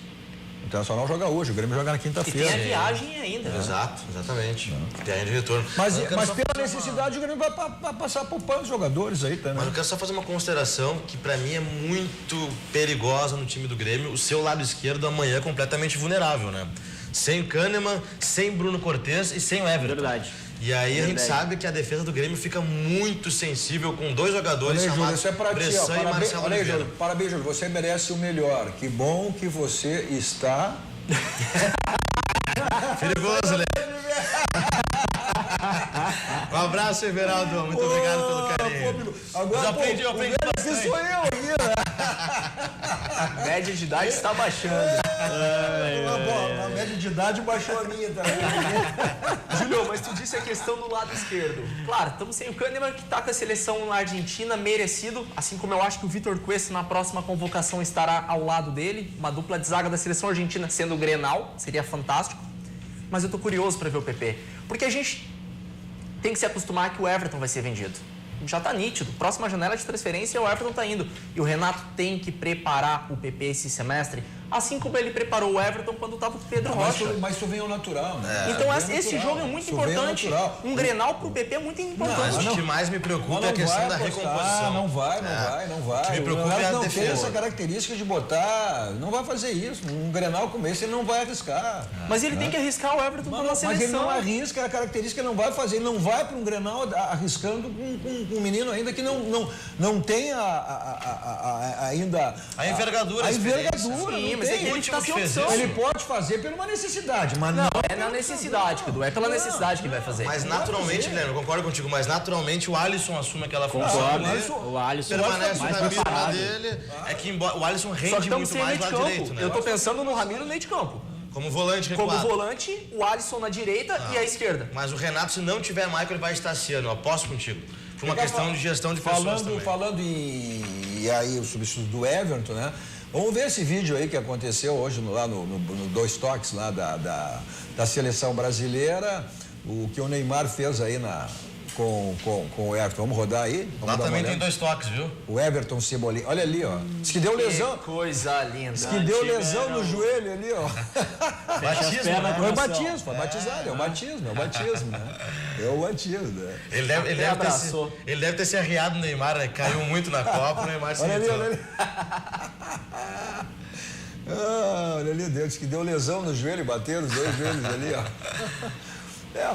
O Internacional joga hoje, o Grêmio joga na quinta-feira. E tem a viagem ainda. Exato, exatamente. Viagem de retorno. Mas pela necessidade, o Grêmio vai passar poupando os jogadores aí também. Mas eu quero só fazer uma consideração que pra mim é muito perigosa no time do Grêmio. O seu lado esquerdo amanhã é completamente vulnerável, né? Sem Kahneman, sem Bruno Cortez e sem o Everton. Verdade. E aí a gente sabe que a defesa do Grêmio fica muito sensível com dois jogadores chamados Bressan e Marcelo Oliveira. Parabéns, Júlio. Você merece o melhor. Que bom que você está... Perigoso, né? Um abraço, Everaldo. Muito obrigado pelo carinho. Agora, eu aprendi bastante. Sou eu aqui, né? A média de idade está baixando. A média de idade baixou a minha também. Júlio, mas tu disse a questão do lado esquerdo. Claro, estamos sem o Kahneman, que está com a seleção na Argentina, merecido. Assim como eu acho que o Vitor Cuesta, na próxima convocação, estará ao lado dele. Uma dupla de zaga da seleção argentina sendo o Grenal. Seria fantástico. Mas eu tô curioso para ver o PP. Porque a gente tem que se acostumar que o Everton vai ser vendido. Já tá nítido. Próxima janela de transferência, o Everton tá indo. E o Renato tem que preparar o PP esse semestre, assim como ele preparou o Everton quando estava com o Pedro Rocha. Mas isso vem ao natural, né? Então esse jogo é muito importante. Um Grenal pro PP é muito importante. Mas o que mais me preocupa é a questão da recomposição. Não vai. O que me preocupa é a defesa. Não tem essa característica de botar... Não vai fazer isso. Um Grenal como esse, ele não vai arriscar. Mas ele tem que arriscar o Everton para uma seleção. Mas ele não arrisca, a característica não vai fazer. Ele não vai para um Grenal arriscando com um menino ainda que não tem ainda... A envergadura. A envergadura. Sim, mas ele está sem opção. Ele pode fazer por uma necessidade, mas não é na necessidade, Cadu. É pela necessidade que vai fazer. Mas naturalmente, Guilherme, eu concordo contigo, mas naturalmente o Alisson assume aquela função. O Alisson permanece na mira dele. É que o Alisson rende muito mais lá direito, né? Eu tô pensando no Ramiro no meio de campo. Como volante recuado. Como volante, o Alisson na direita e a esquerda. Mas o Renato, se não tiver Michael, ele vai estar Tassiano. Eu aposto contigo. Por uma questão de gestão de pessoas também. Falando e aí o substituto do Everton, né? Vamos ver esse vídeo aí que aconteceu hoje lá no Dois Toques lá da seleção brasileira, o que o Neymar fez aí com o Everton. Vamos rodar aí? Lá também tem 2 toques, viu? O Everton Cebolinha. Olha ali, ó. Diz que deu lesão. Que coisa linda. Diz que deu lesão no joelho ali, ó. Batismo, né? Foi batismo, foi batizado. É o batismo, né? É o batismo, né? Ele deve ter se arriado no Neymar, né? Caiu muito na Copa, o Neymar se irritou. Olha ali. Olha ali, Deus, que deu lesão no joelho, bateram os 2 joelhos ali, ó.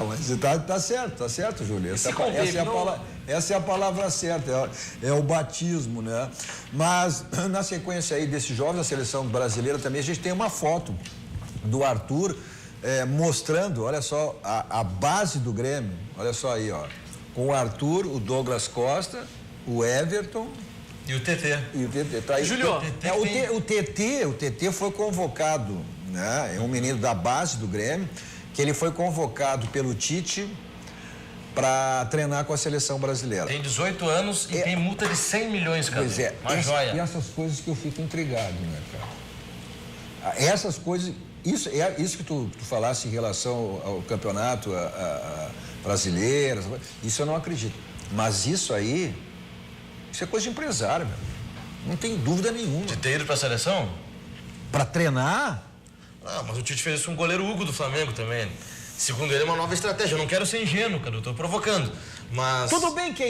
Mas tá certo, Júlio. Essa é a palavra certa, é o batismo, né? Mas, na sequência aí desses jogos da seleção brasileira também, a gente tem uma foto do Arthur mostrando, olha só, a base do Grêmio, olha só aí, ó. Com o Arthur, o Douglas Costa, o Everton... E o TT. Tá aí. Júlio, o TT foi convocado, né? É um menino da base do Grêmio, que ele foi convocado pelo Tite para treinar com a seleção brasileira. Tem 18 anos e tem multa de 100 milhões, cara. Pois é. Uma joia. E essas coisas que eu fico intrigado, né, cara? Essas coisas... Isso que tu falasse em relação ao campeonato brasileiro, isso eu não acredito. Mas isso aí, isso é coisa de empresário, meu. Não tem dúvida nenhuma. De ter ido pra seleção? Pra treinar? Ah, mas o Tite fez isso com o goleiro Hugo do Flamengo também. Segundo ele, é uma nova estratégia. Eu não quero ser ingênuo, cara, eu tô provocando. Mas... Tudo bem que é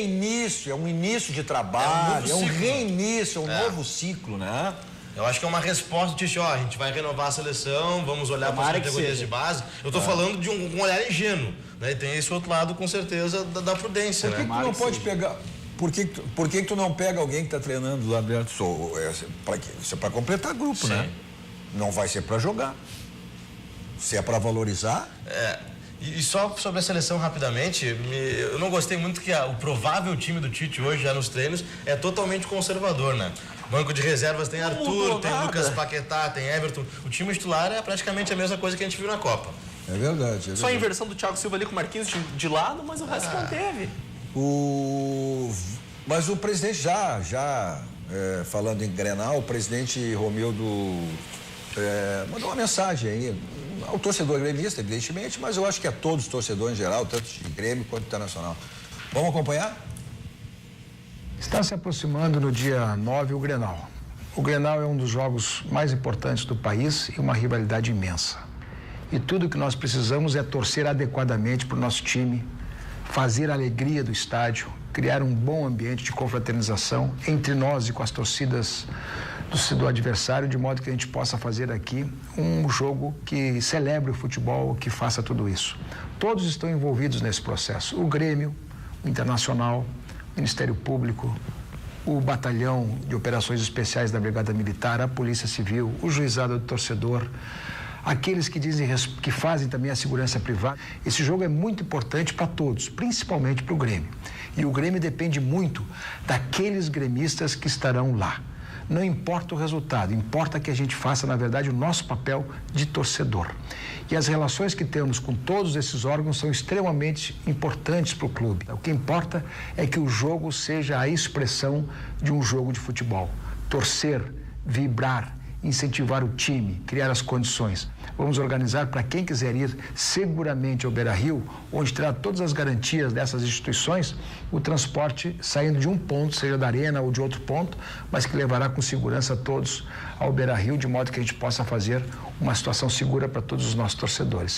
um início de trabalho, é um reinício, é um novo ciclo, né? Eu acho que é uma resposta do Tite, a gente vai renovar a seleção, vamos olhar para as categorias de base. Eu tô falando de um olhar ingênuo, né? E tem esse outro lado, com certeza, da prudência, né? Por que tu não pode pegar... Por que tu não pega alguém que tá treinando lá dentro? Isso é para completar grupo, né? Não vai ser para jogar. Se é para valorizar... E só sobre a seleção rapidamente, eu não gostei muito que o provável time do Tite hoje, já nos treinos, é totalmente conservador, né? Banco de reservas tem Arthur, tem Lucas Paquetá, tem Everton. O time titular é praticamente a mesma coisa que a gente viu na Copa. É verdade. Só a inversão do Thiago Silva ali com o Marquinhos de lado, mas o resto manteve. Mas o presidente falando em Grenal, o presidente Romildo mandou uma mensagem aí ao torcedor gremista, evidentemente, mas eu acho que a todos os torcedores em geral, tanto de Grêmio quanto internacional. Vamos acompanhar? Está se aproximando no dia 9 o Grenal. O Grenal é um dos jogos mais importantes do país e uma rivalidade imensa. E tudo que nós precisamos é torcer adequadamente para o nosso time, fazer a alegria do estádio, criar um bom ambiente de confraternização entre nós e com as torcidas do adversário, de modo que a gente possa fazer aqui um jogo que celebre o futebol, que faça tudo isso. Todos estão envolvidos nesse processo. O Grêmio, o Internacional, o Ministério Público, o Batalhão de Operações Especiais da Brigada Militar, a Polícia Civil, o Juizado do Torcedor, aqueles que fazem também a segurança privada. Esse jogo é muito importante para todos, principalmente para o Grêmio. E o Grêmio depende muito daqueles gremistas que estarão lá. Não importa o resultado, importa que a gente faça, na verdade, o nosso papel de torcedor. E as relações que temos com todos esses órgãos são extremamente importantes para o clube. O que importa é que o jogo seja a expressão de um jogo de futebol. Torcer, vibrar, incentivar o time, criar as condições. Vamos organizar para quem quiser ir seguramente ao Beira-Rio, onde terá todas as garantias dessas instituições, o transporte saindo de um ponto, seja da arena ou de outro ponto, mas que levará com segurança todos ao Beira-Rio, de modo que a gente possa fazer uma situação segura para todos os nossos torcedores.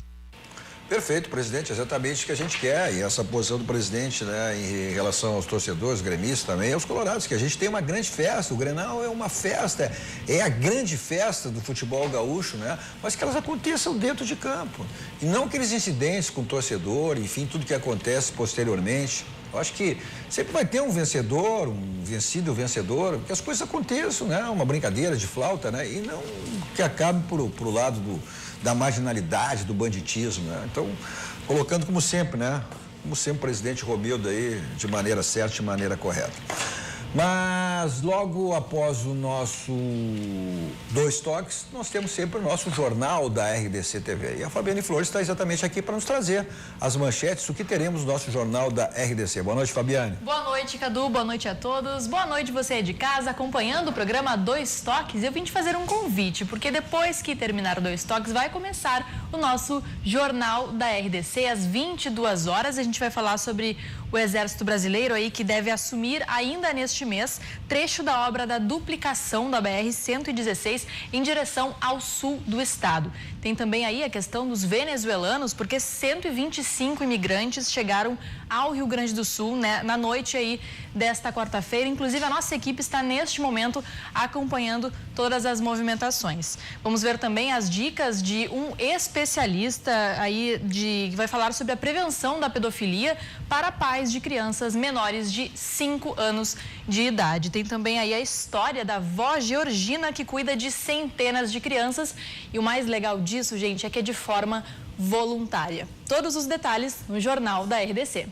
Perfeito, presidente, exatamente o que a gente quer, e essa posição do presidente, né, em relação aos torcedores, gremistas também, aos colorados, que a gente tem uma grande festa, o Grenal é uma festa, é a grande festa do futebol gaúcho, né, mas que elas aconteçam dentro de campo, e não aqueles incidentes com o torcedor, enfim, tudo que acontece posteriormente. Eu acho que sempre vai ter um vencedor, um vencido vencedor, que as coisas aconteçam, né, uma brincadeira de flauta, né, e não que acabe pro lado da marginalidade, do banditismo, né? Então, colocando como sempre, né? Como sempre o presidente Romildo aí, de maneira certa, de maneira correta. Mas logo após o nosso Dois Toques, nós temos sempre o nosso jornal da RDC TV. E a Fabiane Flores está exatamente aqui para nos trazer as manchetes, o que teremos no nosso jornal da RDC. Boa noite, Fabiane. Boa noite, Cadu. Boa noite a todos. Boa noite você aí de casa, acompanhando o programa Dois Toques. Eu vim te fazer um convite, porque depois que terminar o Dois Toques, vai começar o nosso jornal da RDC às 22 horas. A gente vai falar sobre o Exército Brasileiro aí, que deve assumir ainda neste mês trecho da obra da duplicação da BR-116 em direção ao sul do estado. Tem também aí a questão dos venezuelanos, porque 125 imigrantes chegaram ao Rio Grande do Sul, né, na noite aí desta quarta-feira. Inclusive, a nossa equipe está neste momento acompanhando todas as movimentações. Vamos ver também as dicas de um especialista aí que vai falar sobre a prevenção da pedofilia para pais de crianças menores de 5 anos de idade. Tem também aí a história da vó Georgina, que cuida de centenas de crianças. E o mais legal disso, gente, é que é de forma voluntária. Todos os detalhes no jornal da RDC.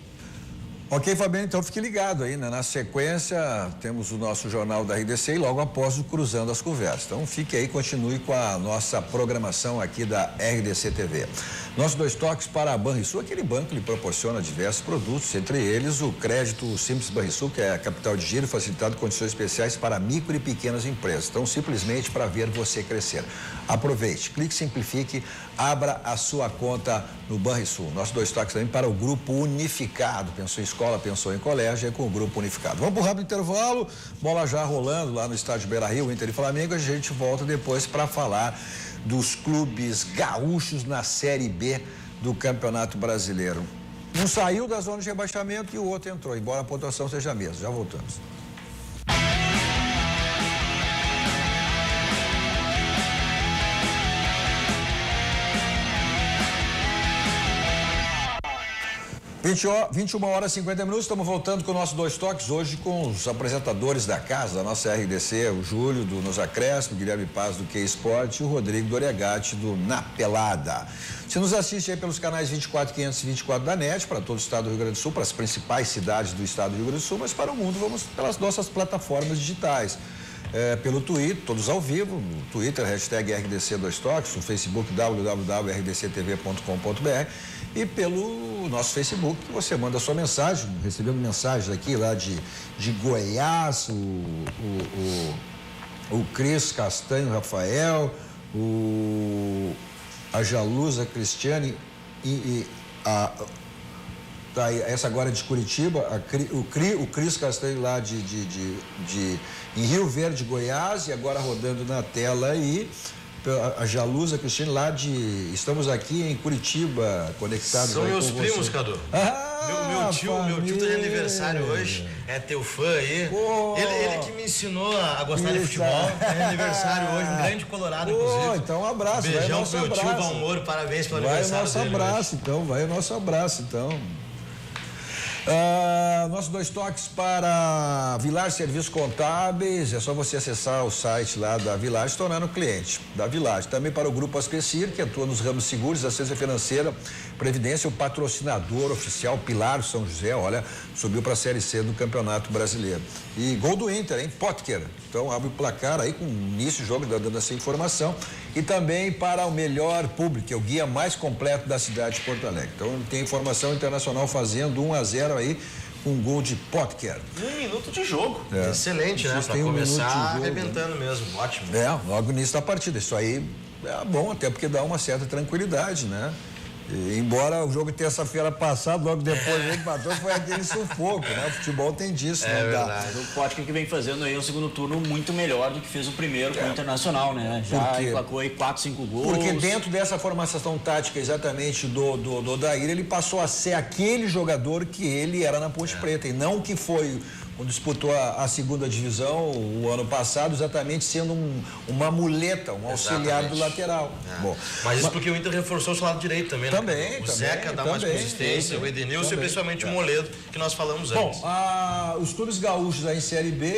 Ok, Fabiano, então fique ligado aí, né? Na sequência, temos o nosso jornal da RDC e logo após o Cruzando as Conversas. Então fique aí, continue com a nossa programação aqui da RDC TV. Nossos Dois Toques para a Banrisul, aquele banco que lhe proporciona diversos produtos, entre eles o crédito Simples Banrisul, que é a capital de giro, facilitado condições especiais para micro e pequenas empresas. Então, simplesmente para ver você crescer. Aproveite, clique, simplifique, abra a sua conta no Banrisul. Nossos Dois Toques também para o Grupo Unificado. Pensou em escola, pensou em colégio, é com o Grupo Unificado. Vamos para o rápido intervalo, bola já rolando lá no estádio Beira-Rio, Inter e Flamengo. A gente volta depois para falar dos clubes gaúchos na Série B do Campeonato Brasileiro. Um saiu da zona de rebaixamento e o outro entrou, embora a pontuação seja a mesma. Já voltamos. 21 horas e 50 minutos, estamos voltando com o nosso Dois Toques, hoje com os apresentadores da casa, da nossa RDC, o Júlio do Nos Acréscimos, Guilherme Paz do Que Esporte e o Rodrigo Doriegatti do Na Pelada. Você nos assiste aí pelos canais 24, 524 da NET, para todo o estado do Rio Grande do Sul, para as principais cidades do estado do Rio Grande do Sul, mas para o mundo vamos pelas nossas plataformas digitais. Pelo Twitter, todos ao vivo, no Twitter, hashtag RDC Dois Toques, no Facebook www.rdctv.com.br e pelo nosso Facebook, que você manda a sua mensagem. Recebemos mensagens aqui lá de Goiás, o Cris Castanho Rafael, a Jalusa Cristiane essa agora é de Curitiba, o Cris Castanho lá em Rio Verde, Goiás, e agora rodando na tela aí, a Jalusa Cristiane lá estamos aqui em Curitiba, conectados. São aí meus com primos, você. Cadu. Meu tio tá de aniversário hoje, é teu fã aí. Ele que me ensinou a gostar de futebol. É aniversário hoje, um grande colorado, inclusive. Então um abraço. Beijão pro meu tio Valmor, parabéns pelo aniversário dele. Vai o nosso abraço, então. Nossos Dois Toques para Village Serviços Contábeis, é só você acessar o site lá da Village e se tornar um cliente da Village. Também para o Grupo Ascrescir, que atua nos ramos seguros, assistência financeira, previdência, o patrocinador oficial Pilar São José, olha, subiu para a Série C do Campeonato Brasileiro. E gol do Inter, hein? Potker. Então abre o placar aí com o início do jogo, dando essa informação. E também para o Melhor Público, que é o guia mais completo da cidade de Porto Alegre. Então tem informação internacional fazendo 1-0 aí com um gol de Potker. 1 minuto de jogo. Excelente, né? Para começar arrebentando mesmo, ótimo. Logo no início da partida. Isso aí é bom, até porque dá uma certa tranquilidade, né? E, embora o jogo terça-feira passado, logo depois ele empatou, foi aquele sufoco, né? O futebol tem disso, não dá. O Potker que vem fazendo aí um segundo turno muito melhor do que fez o primeiro com o Internacional, né? Já emplacou aí 4, 5 gols. Porque dentro dessa formação tática exatamente do Odair, ele passou a ser aquele jogador que ele era na Ponte Preta, e não que foi quando disputou a segunda divisão o ano passado, exatamente sendo uma muleta, um auxiliar do lateral. Bom, mas isso porque o Inter reforçou o seu lado direito também, né? O Zeca dá mais consistência, o Edenilson e principalmente o Moledo, que nós falamos antes. Bom, os clubes gaúchos aí em Série B,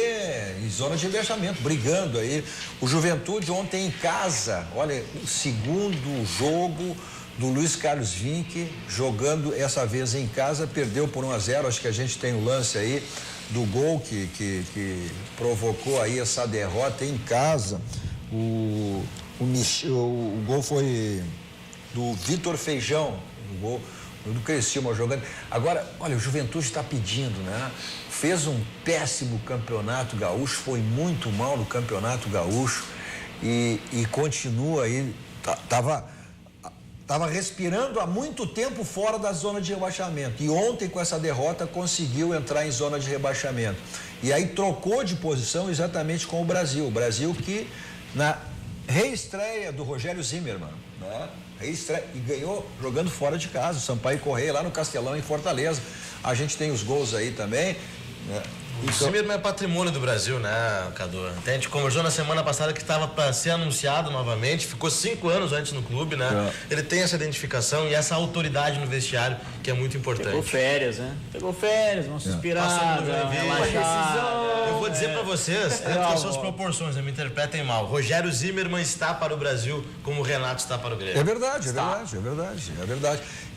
em zona de rebaixamento, brigando aí. O Juventude ontem em casa, olha, o segundo jogo do Luiz Carlos Vinck, jogando essa vez em casa, perdeu por 1-0, acho que a gente tem o lance aí do gol que provocou aí essa derrota em casa. O gol foi do Vitor Feijão, o gol do Criciúma jogando. Agora, olha, o Juventude está pedindo, né? Fez um péssimo campeonato gaúcho, foi muito mal no campeonato gaúcho e continua aí, estava respirando há muito tempo fora da zona de rebaixamento. E ontem, com essa derrota, conseguiu entrar em zona de rebaixamento. E aí trocou de posição exatamente com o Brasil. O Brasil que, na reestreia do Rogério Zimmermann, né? Reestreia, e ganhou jogando fora de casa. O Sampaio Correia lá no Castelão, em Fortaleza. A gente tem os gols aí também, né? O Zimmermann é patrimônio do Brasil, né, Cadu? A gente conversou na semana passada que estava para ser anunciado novamente, ficou 5 anos antes no clube, né? Ele tem essa identificação e essa autoridade no vestiário que é muito importante. Pegou férias, né? Pegou férias, uma suspirada, relaxada. Eu vou dizer para vocês, dentro das suas proporções, não me interpretem mal, Rogério Zimmermann está para o Brasil como o Renato está para o Grêmio. É verdade.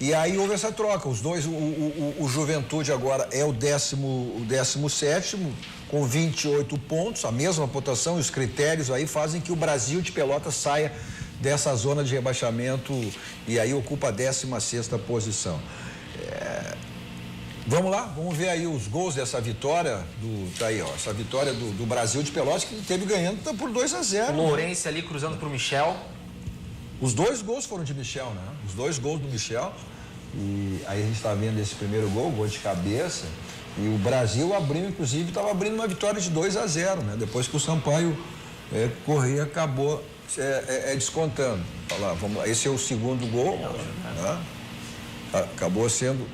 E aí houve essa troca, os dois, o Juventude agora é o 17º, com 28 pontos, a mesma pontuação, e os critérios aí fazem que o Brasil de Pelotas saia dessa zona de rebaixamento e aí ocupa a 16ª posição. Vamos lá, vamos ver aí os gols dessa vitória essa vitória do Brasil de Pelotas, que teve ganhando por 2-0. O Lourenço ali cruzando pro Michel. Os 2 gols foram de Michel, né? Os 2 gols do Michel. E aí a gente está vendo esse primeiro gol de cabeça. E o Brasil abriu, inclusive, estava abrindo uma vitória de 2-0, né? Depois que o Sampaio Correia acabou descontando. Esse é o segundo gol, né? Acabou sendo...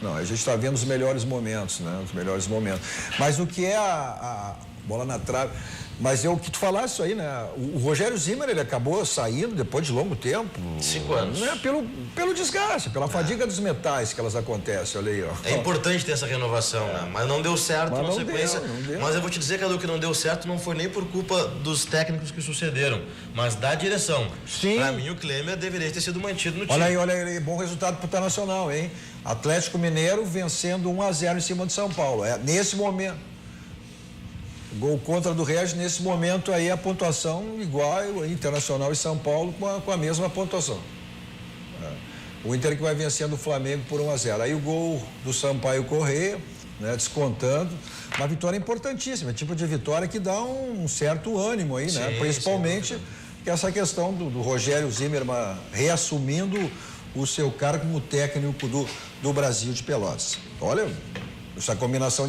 Não, a gente está vendo os melhores momentos, né? Os melhores momentos. Mas o que é a bola na trave... Mas é o que tu falaste isso aí, né? O Rogério Zimmer, ele acabou saindo depois de longo tempo. 5 anos. Né? Pelo desgaste, pela fadiga dos metais que elas acontecem, olha aí, ó. É importante ter essa renovação, né? Mas não deu certo na sequência. Não deu. Mas eu vou te dizer, Cadu, que não deu certo não foi nem por culpa dos técnicos que sucederam, mas da direção. Sim. Pra mim, o Klemer deveria ter sido mantido no time. Olha aí, bom resultado pro Internacional, hein? Atlético Mineiro vencendo 1-0 em cima do São Paulo. Nesse momento. Gol contra do Regis, nesse momento aí a pontuação igual, Internacional e São Paulo com a mesma pontuação. O Inter que vai vencendo o Flamengo por 1-0. Aí o gol do Sampaio Corrêa, né, descontando. Uma vitória importantíssima, tipo de vitória que dá um certo ânimo aí, né? Principalmente que essa questão do Rogério Zimmermann reassumindo o seu cargo como técnico do Brasil de Pelotas. Olha, essa combinação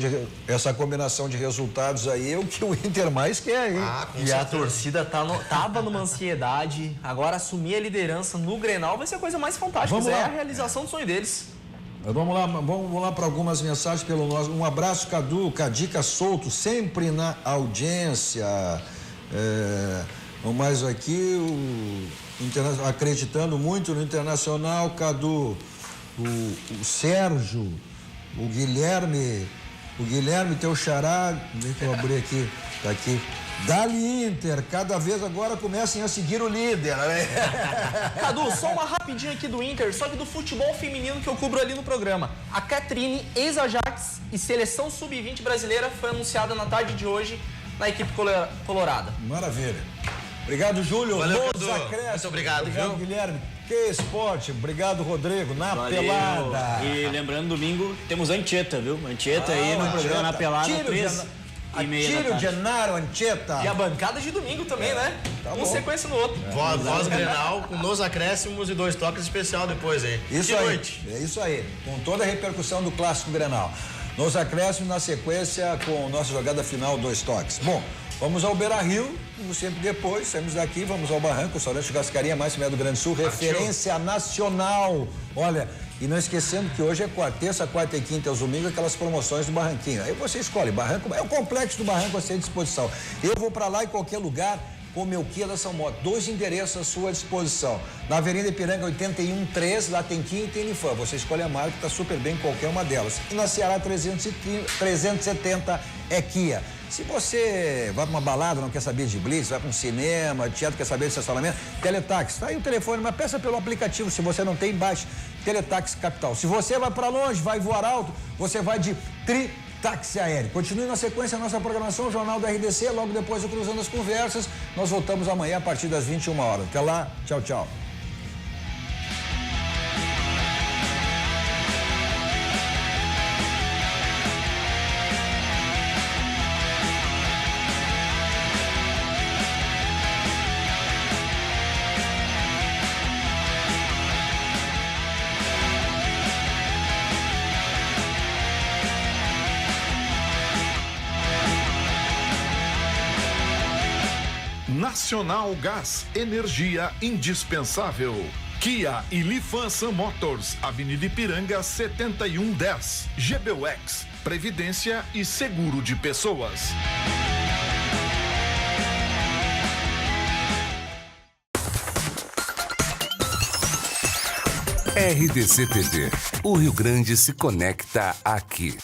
de resultados aí é o que o Inter mais quer, hein? E a torcida tava numa ansiedade, agora assumir a liderança no Grenal vai ser a coisa mais fantástica. É a realização do sonho deles. Vamos lá para algumas mensagens pelo nosso. Um abraço, Cadu, Cadica Souto, sempre na audiência. Mais aqui, acreditando muito no Internacional, Cadu, o Sérgio, o Guilherme, teu xará, deixa eu abrir aqui, tá aqui. Dali Inter, cada vez agora comecem a seguir o líder. Cadu, só uma rapidinha aqui do Inter, só que do futebol feminino que eu cubro ali no programa. A Catrine, ex-Ajax e seleção sub-20 brasileira, foi anunciada na tarde de hoje na equipe colorada. Maravilha. Obrigado, Júlio. Valeu, Cadu. Muito obrigado, viu? Guilherme. Que esporte. Obrigado, Rodrigo. Na pelada. E lembrando, domingo temos Anchieta, viu? Anchieta aí no programa Na Pelada, 3h30 Tiro Gennaro Anchieta. E a bancada de domingo também, né? Um sequência no outro. Voz Grenal, com nos acréscimos e 2 toques especial depois, hein? Isso aí. Noite. É isso aí. Com toda a repercussão do clássico Grenal. Nos acréscimos na sequência com nossa jogada final, 2 toques. Bom, vamos ao Beira-Rio, como sempre depois, saímos daqui, vamos ao Barranco, restaurante Churrascaria Mais Meia do Grande Sul, referência nacional. Olha, e não esquecendo que hoje é terça, quarta e quinta, aos domingos, aquelas promoções do Barranquinho. Aí você escolhe, Barranco, é o complexo do Barranco a ser à disposição. Eu vou para lá em qualquer lugar com o meu Kia da São Moto. 2 endereços à sua disposição. Na Avenida Ipiranga 813, lá tem Kia e tem Nifan. Você escolhe a marca que está super bem em qualquer uma delas. E na Ceará 370 é Kia. Se você vai para uma balada, não quer saber de blitz, vai para um cinema, teatro, quer saber de estacionamento, Teletaxi, tá aí o telefone, mas peça pelo aplicativo, se você não tem, baixe Teletaxi Capital. Se você vai para longe, vai voar alto, você vai de táxi aéreo. Continue na sequência a nossa programação, o Jornal da RDC, logo depois do Cruzando as Conversas. Nós voltamos amanhã a partir das 21 horas. Até lá, tchau, tchau. Nacional Gás, energia indispensável. Kia e Lifan Motors, Avenida Ipiranga 7110. GBUX, Previdência e Seguro de Pessoas. RDC TV. O Rio Grande se conecta aqui.